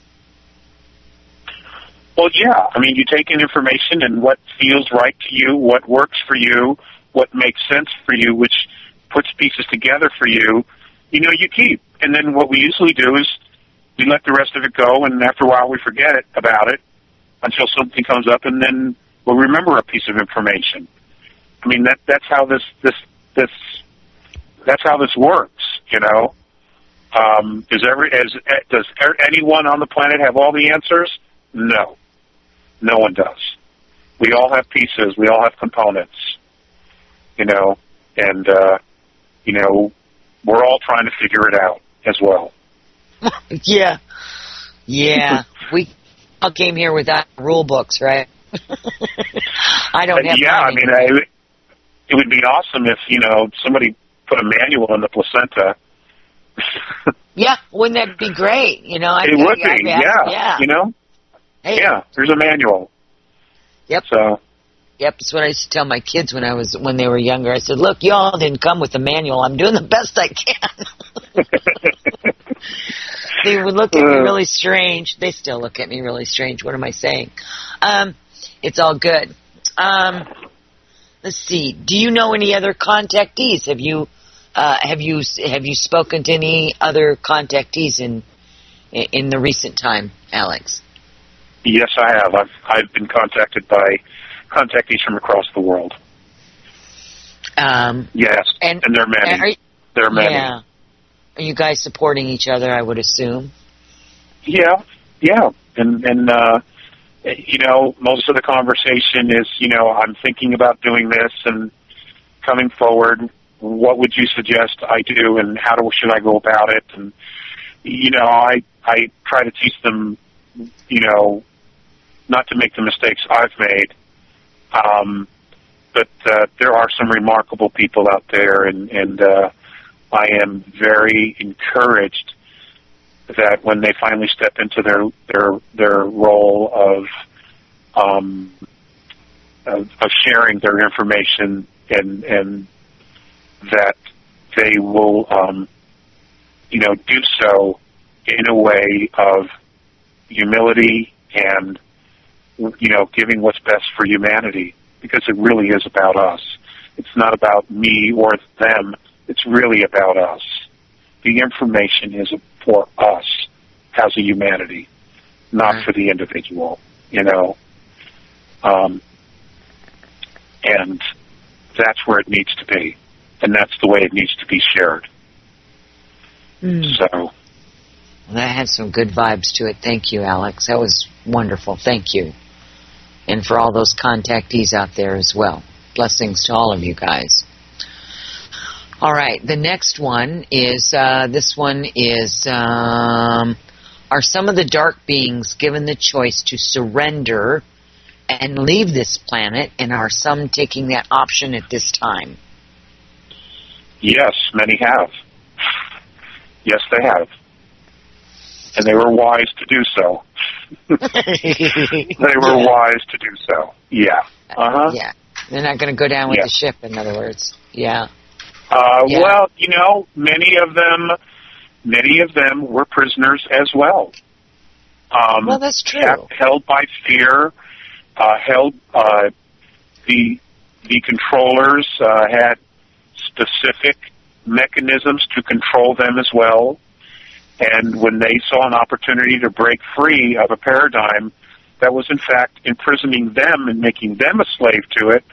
A: Well, yeah. I mean, you take in information and what feels right to you, what works for you, what makes sense for you, which puts pieces together for you, you keep. And then what we usually do is we let the rest of it go, and after a while we forget about it until something comes up, and then we'll remember a piece of information. I mean, that's how this works, Does anyone on the planet have all the answers? No. No one does. We all have pieces. We all have components, and, we're all trying to figure it out as well.
B: Yeah. We all came here without rule books, right? I don't have mine.
A: It would be awesome if, somebody put a manual in the placenta.
B: Yeah, wouldn't that be great?
A: It would be, yeah.
B: Hey.
A: Yeah, there's a manual.
B: Yep.
A: So.
B: Yep, that's what I used to tell my kids when they were younger. I said, look, y'all didn't come with a manual. I'm doing the best I can. They would look at me really strange. They still look at me really strange. What am I saying? It's all good. Let's see. Do you know any other contactees? Have you spoken to any other contactees in the recent time, Alex?
A: Yes, I have. I've been contacted by contactees from across the world. Yes, and there are many. There are many.
B: Yeah. Are you guys supporting each other, I would assume?
A: Yeah. And most of the conversation is, I'm thinking about doing this and coming forward. What would you suggest I do, and should I go about it? And, I try to teach them, not to make the mistakes I've made. But there are some remarkable people out there, and I am very encouraged that when they finally step into their role of sharing their information, and that they will do so in a way of humility and giving what's best for humanity, because it really is about us. It's not about me or them. It's really about us. The information is for us as a humanity, not for the individual, and that's where it needs to be, and that's the way it needs to be shared. So
B: that had some good vibes to it. Thank you, Alex. That was wonderful. Thank you. And for all those contactees out there as well. Blessings to all of you guys. All right. The next one is, are some of the dark beings given the choice to surrender and leave this planet, and are some taking that option at this time?
A: Yes, many have. Yes, they have. And they were wise to do so. They were wise to do so. Yeah. Uh-huh.
B: Yeah. They're not going to go down with the ship, in other words. Yeah.
A: Well, many of them were prisoners as well.
B: Well, that's true.
A: Held by fear, the controllers had specific mechanisms to control them as well. And when they saw an opportunity to break free of a paradigm that was in fact imprisoning them and making them a slave to it,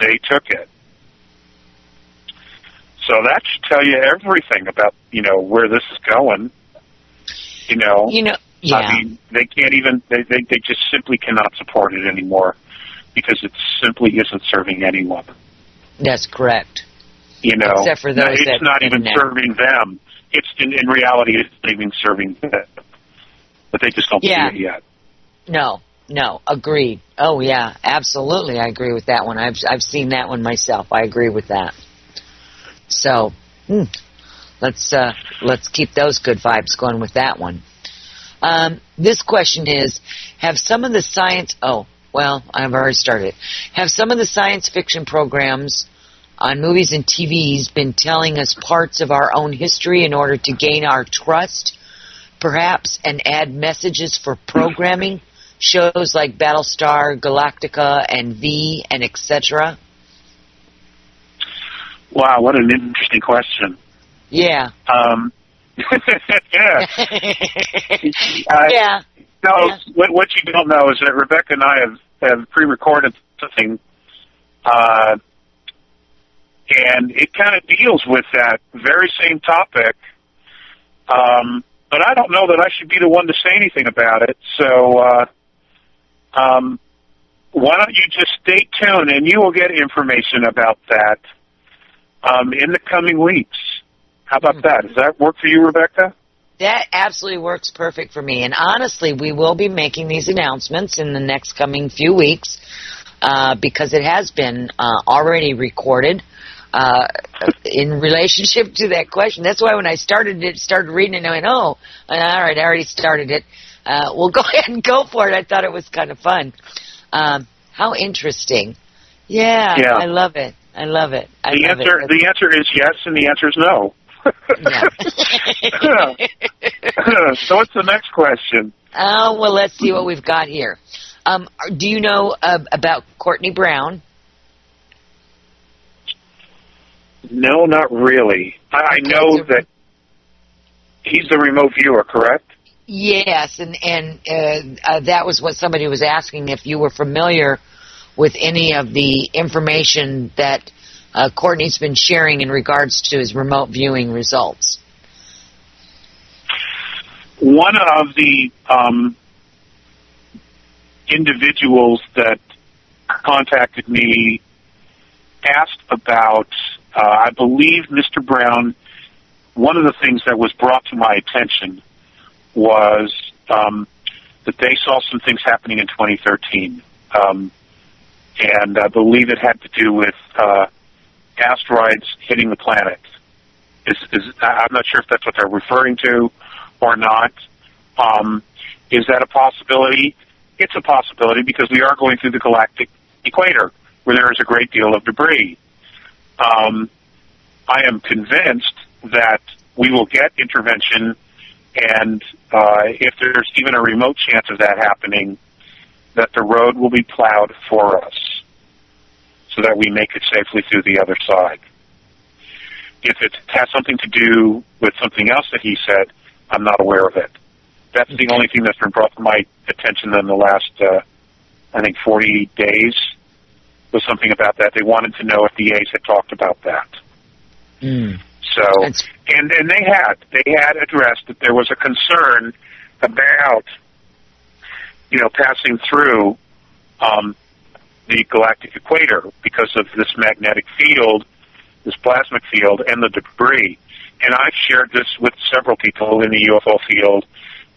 A: they took it. So that should tell you everything about, where this is going.
B: Yeah.
A: I mean, they can't even, they just simply cannot support it anymore because it simply isn't serving anyone.
B: That's correct.
A: Except
B: for those
A: it's not even serving them. It's in reality, it's not even serving them. But they just don't see it yet.
B: No, agreed. Oh yeah, absolutely, I agree with that one. I've seen that one myself. I agree with that. So, let's keep those good vibes going with that one. This question is: have some of the science? Oh, well, I've already started. Have some of the science fiction programs on movies and TVs been telling us parts of our own history in order to gain our trust, perhaps, and add messages for programming? Shows like Battlestar Galactica and V and etc.
A: Wow, what an interesting question.
B: Yeah.
A: Yeah. What you don't know is that Rebecca and I have pre-recorded something, and it kind of deals with that very same topic. But I don't know that I should be the one to say anything about it. So, why don't you just stay tuned, and you will get information about that in the coming weeks. How about that? Does that work for you, Rebecca?
B: That absolutely works perfect for me. And honestly, we will be making these announcements in the next coming few weeks because it has been already recorded in relationship to that question. That's why when I started reading it, I went, oh, all right, I already started it. We'll go ahead and go for it. I thought it was kind of fun. How interesting. Yeah, I love it. I love it.
A: The answer is yes, and the answer is no. So what's the next question?
B: Well, let's see what we've got here. Do you know about Courtney Brown?
A: No, not really. I know that he's the remote viewer, correct?
B: Yes, and that was what somebody was asking, if you were familiar with any of the information that Courtney's been sharing in regards to his remote viewing results.
A: One of the individuals that contacted me asked about, I believe, Mr. Brown. One of the things that was brought to my attention was that they saw some things happening in 2013. And I believe it had to do with asteroids hitting the planet. I'm not sure if that's what they're referring to or not. Is that a possibility? It's a possibility because we are going through the galactic equator where there is a great deal of debris. I am convinced that we will get intervention, and if there's even a remote chance of that happening, that the road will be plowed for us so that we make it safely through the other side. If it has something to do with something else that he said, I'm not aware of it. That's the only thing that's been brought to my attention in the last, 40 days was something about that. They wanted to know if the A's had talked about that. So, and they had addressed that there was a concern about, passing through the galactic equator because of this magnetic field this plasmic field and the debris. And I've shared this with several people in the UFO field,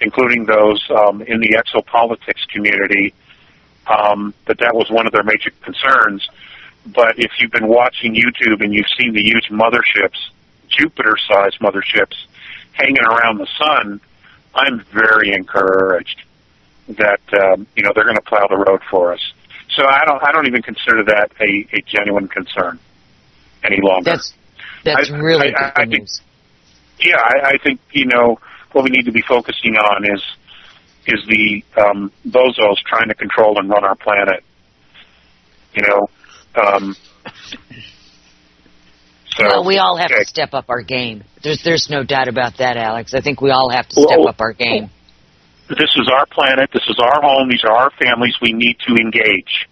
A: including those in the exopolitics community, that was one of their major concerns. But if you've been watching YouTube and you've seen the huge motherships, Jupiter-sized motherships, hanging around the sun, I'm very encouraged that they're going to plow the road for us. So I don't even consider that a genuine concern any longer.
B: That's really good news.
A: Yeah, I think what we need to be focusing on is the bozos trying to control and run our planet.
B: Well, we all have to step up our game. There's no doubt about that, Alex. I think we all have to step up our game.
A: This is our planet. This is our home. These are our families. We need to engage.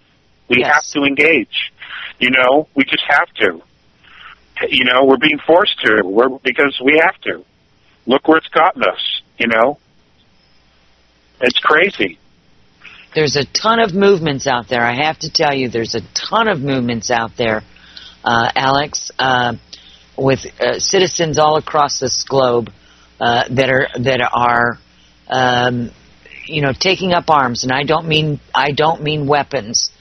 A: We have to engage. We just have to. We're being forced to. Because we have to. Look where it's gotten us. It's crazy.
B: There's a ton of movements out there. I have to tell you, there's a ton of movements out there, Alex, with citizens all across this globe that are taking up arms, and I don't mean weapons.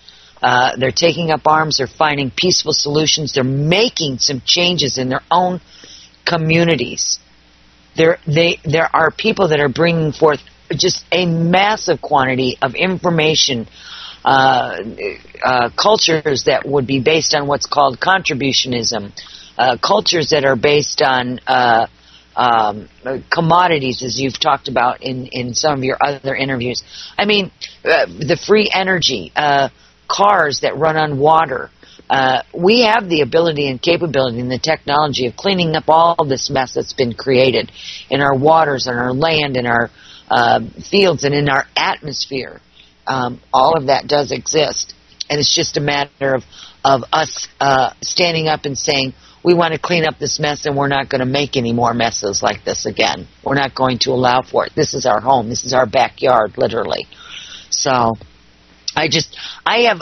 B: They're taking up arms. They're finding peaceful solutions. They're making some changes in their own communities. There are people that are bringing forth just a massive quantity of information, cultures that would be based on what's called contributionism, cultures that are based on commodities, as you've talked about in some of your other interviews. I mean, the free energy, cars that run on water. We have the ability and capability and the technology of cleaning up all this mess that's been created in our waters, in our land, in our fields, and in our atmosphere. All of that does exist, and it's just a matter of us standing up and saying, we want to clean up this mess, and we're not going to make any more messes like this again. We're not going to allow for it. This is our home. This is our backyard, literally. So I have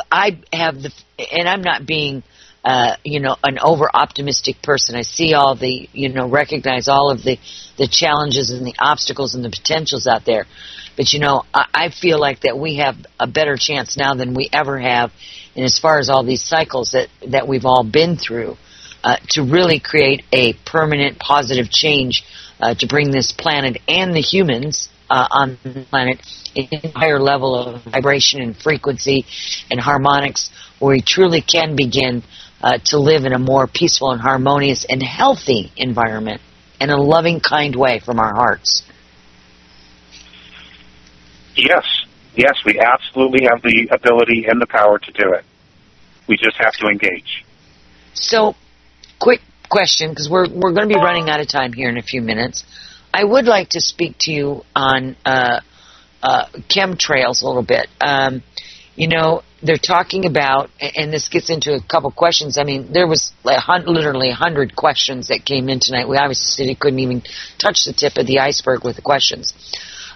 B: the, and I'm not being, an over-optimistic person. I see all the, recognize all of the challenges and the obstacles and the potentials out there. But, I feel like that we have a better chance now than we ever have, and as far as all these cycles that we've all been through, to really create a permanent positive change to bring this planet and the humans on the planet in a higher level of vibration and frequency and harmonics, where we truly can begin to live in a more peaceful and harmonious and healthy environment in a loving, kind way from our hearts.
A: Yes, we absolutely have the ability and the power to do it. We just have to engage. So,
B: quick question, because we're going to be running out of time here in a few minutes. I would like to speak to you on chemtrails a little bit. They're talking about, and this gets into a couple questions. I mean, there was literally 100 questions that came in tonight. We obviously couldn't even touch the tip of the iceberg with the questions.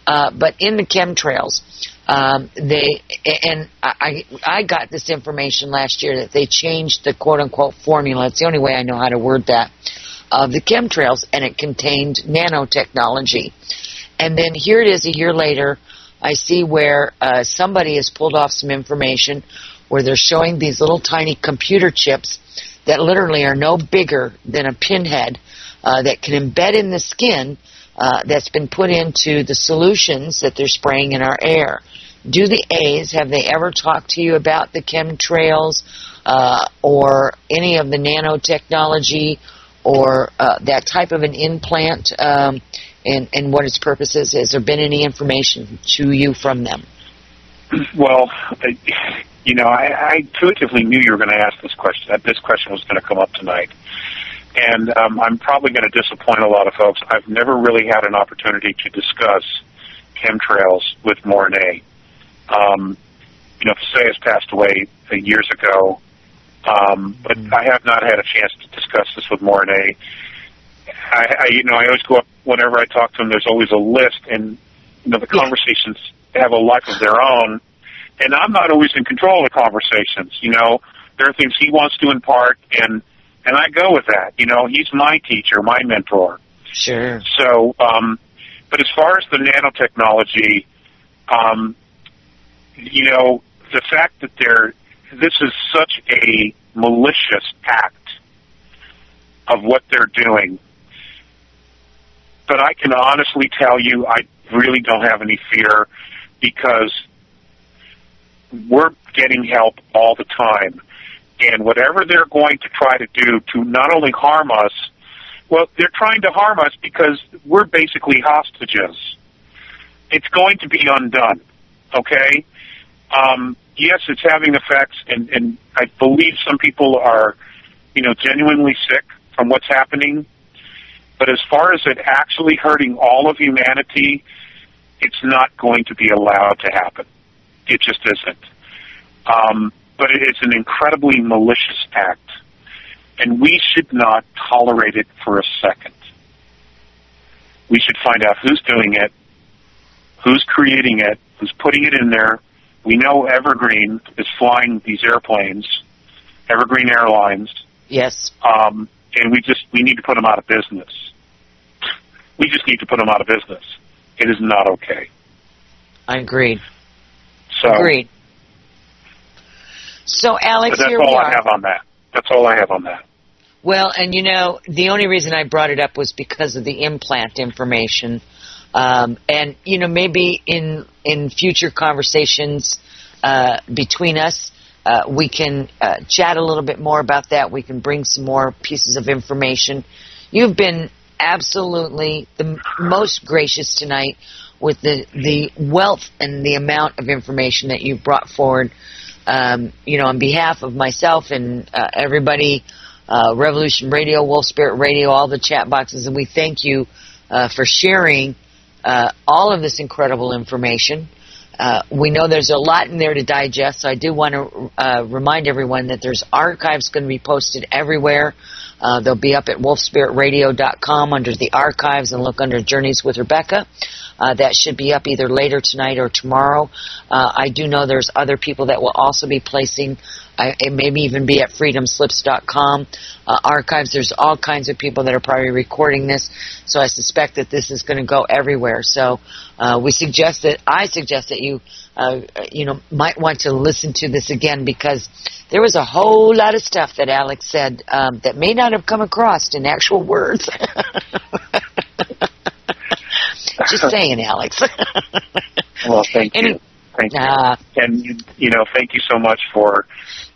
B: But in the chemtrails, I got this information last year that they changed the quote-unquote formula. It's the only way I know how to word that, of the chemtrails, and it contained nanotechnology. And then here it is a year later, I see where somebody has pulled off some information where they're showing these little tiny computer chips that literally are no bigger than a pinhead that can embed in the skin that's been put into the solutions that they're spraying in our air. Do the A's, have they ever talked to you about the chemtrails or any of the nanotechnology or that type of an implant and what its purpose is? Has there been any information to you from them?
A: Well, I intuitively knew you were going to ask this question, that this question was going to come up tonight. And I'm probably going to disappoint a lot of folks. I've never really had an opportunity to discuss chemtrails with Mornay. Faye has passed away years ago, but I have not had a chance to discuss this with Mornay. I always go up, whenever I talk to him, there's always a list, and, the conversations have a life of their own, and I'm not always in control of the conversations. There are things he wants to impart, and And I go with that. You know, he's my teacher, my mentor.
B: Sure.
A: So, but as far as the nanotechnology, you know, the fact that this is such a malicious act of what they're doing, but I can honestly tell you I really don't have any fear, because we're getting help all the time. And whatever they're going to try to do to not only harm us, well, they're trying to harm us because we're basically hostages. It's going to be undone, okay? Yes, it's having effects, and I believe some people are, you know, genuinely sick from what's happening. But as far as it actually hurting all of humanity, it's not going to be allowed to happen. It just isn't. But it's an incredibly malicious act, and we should not tolerate it for a second. We should find out who's doing it, who's creating it, who's putting it in there. We know Evergreen is flying these airplanes, Evergreen Airlines.
B: Yes.
A: And we need to put them out of business. We just need to put them out of business. It is not okay.
B: I agreed.
A: So,
B: agreed. So, Alex,
A: that's
B: here
A: all
B: we
A: I
B: are.
A: have on that. That's all I have on that.
B: Well, and you know, the only reason I brought it up was because of the implant information. And, you know, maybe in future conversations between us, we can chat a little bit more about that. We can bring some more pieces of information. You've been absolutely the most gracious tonight with the wealth and the amount of information that you've brought forward. You know, on behalf of myself and everybody, Revolution Radio, Wolf Spirit Radio, all the chat boxes, and we thank you for sharing all of this incredible information. We know there's a lot in there to digest, so I do want to remind everyone that there's archives going to be posted everywhere. They'll be up at wolfspiritradio.com under the archives, and look under Journeys with Rebecca. That should be up either later tonight or tomorrow. I do know there's other people that will also be placing, it maybe even be at freedomslips.com archives. There's all kinds of people that are probably recording this, so I suspect that this is going to go everywhere. So I suggest that you you know, might want to listen to this again, because there was a whole lot of stuff that Alex said that may not have come across in actual words. Just saying, Alex.
A: Well, thank you. Thank you. And, you know, thank you so much for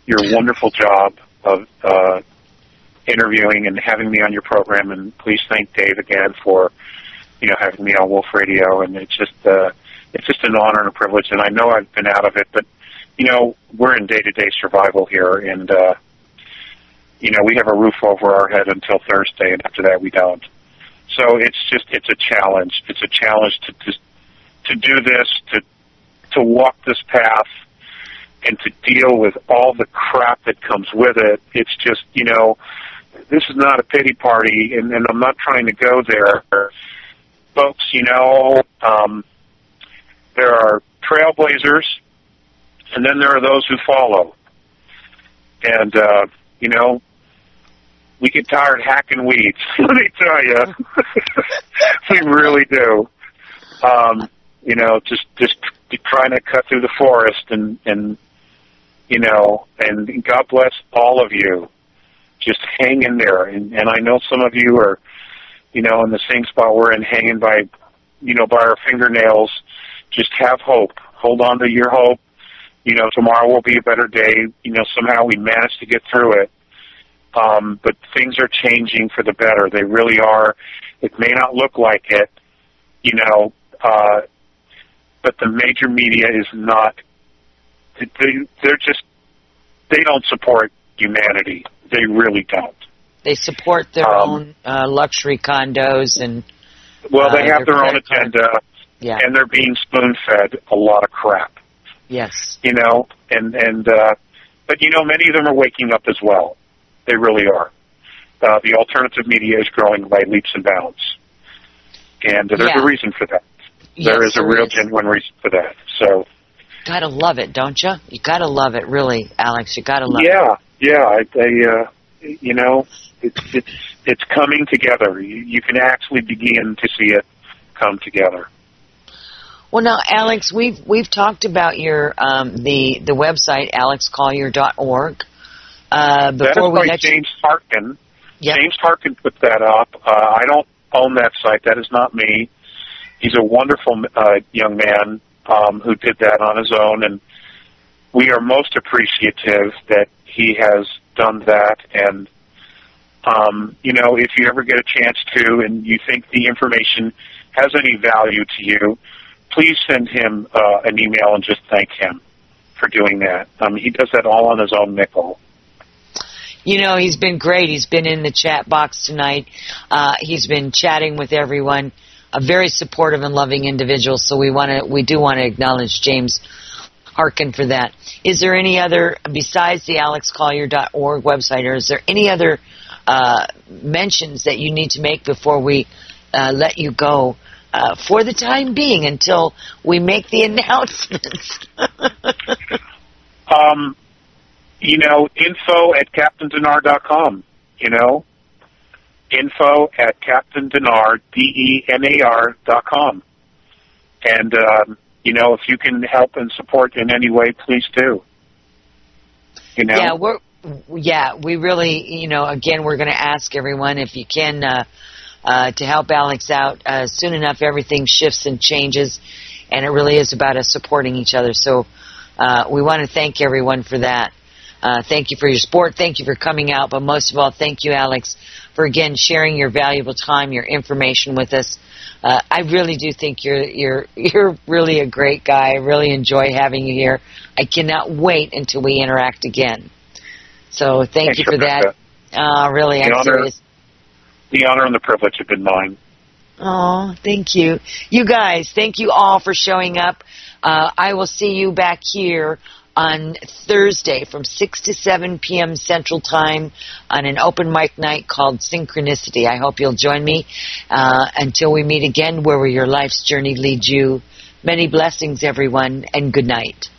A: your wonderful job of interviewing and having me on your program. And please thank Dave again for, you know, having me on Wolf Radio. And it's just an honor and a privilege. And I know I've been out of it, but, you know, we're in day-to-day survival here. And, you know, we have a roof over our head until Thursday, and after that we don't. So it's a challenge. It's a challenge to do this, to walk this path, and to deal with all the crap that comes with it. It's just, you know, this is not a pity party, and I'm not trying to go there. Folks, you know, there are trailblazers, and then there are those who follow. And, you know, we get tired hacking weeds, let me tell you. We really do. You know, just trying to cut through the forest, and you know, and God bless all of you. Just hang in there. And I know some of you are, you know, in the same spot we're in, hanging by, you know, by our fingernails. Just have hope. Hold on to your hope. You know, tomorrow will be a better day. You know, somehow we managed to get through it. But things are changing for the better. They really are. It may not look like it, you know, but the major media is not. They don't support humanity. They really don't.
B: They support their own luxury condos and.
A: Well, they have their own agenda, and they're being spoon-fed a lot of crap.
B: Yes.
A: You know, but you know, many of them are waking up as well. They really are. The alternative media is growing by leaps and bounds. And there's a reason for that.
B: Yes,
A: there is a real genuine reason for that. So,
B: gotta love it, don't you? You gotta love it, really, Alex. You gotta love it.
A: Yeah. you know, it's coming together. You can actually begin to see it come together.
B: Well, now, Alex, we've talked about your the website alexcollier.org.
A: That is by James Harkin. Yep. James Harkin put that up. I don't own that site. That is not me. He's a wonderful young man who did that on his own, and we are most appreciative that he has done that. And you know, if you ever get a chance to, and you think the information has any value to you, please send him an email and just thank him for doing that. He does that all on his own nickel.
B: You know, he's been great. He's been in the chat box tonight. He's been chatting with everyone. A very supportive and loving individual. So we do want to acknowledge James Harkin for that. Is there any other, besides the alexcollier.org website, or is there any other mentions that you need to make before we let you go for the time being until we make the announcements?
A: You know, info@captaindenar.com, you know, info@captaindenar.com. And, you know, if you can help and support in any way, please do. You know?
B: Yeah, we really, you know, again, we're going to ask everyone if you can to help Alex out. Soon enough, everything shifts and changes, and it really is about us supporting each other. So we want to thank everyone for that. Thank you for your support. Thank you for coming out. But most of all, thank you, Alex, for, again, sharing your valuable time, your information with us. I really do think you're really a great guy. I really enjoy having you here. I cannot wait until we interact again. So thank you for that. Really, I'm serious.
A: The honor and the privilege have been mine.
B: Oh, thank you. You guys, thank you all for showing up. I will see you back here on Thursday from 6 to 7 p.m. Central Time on an open mic night called Synchronicity. I hope you'll join me until we meet again, where your life's journey leads you. Many blessings, everyone, and good night.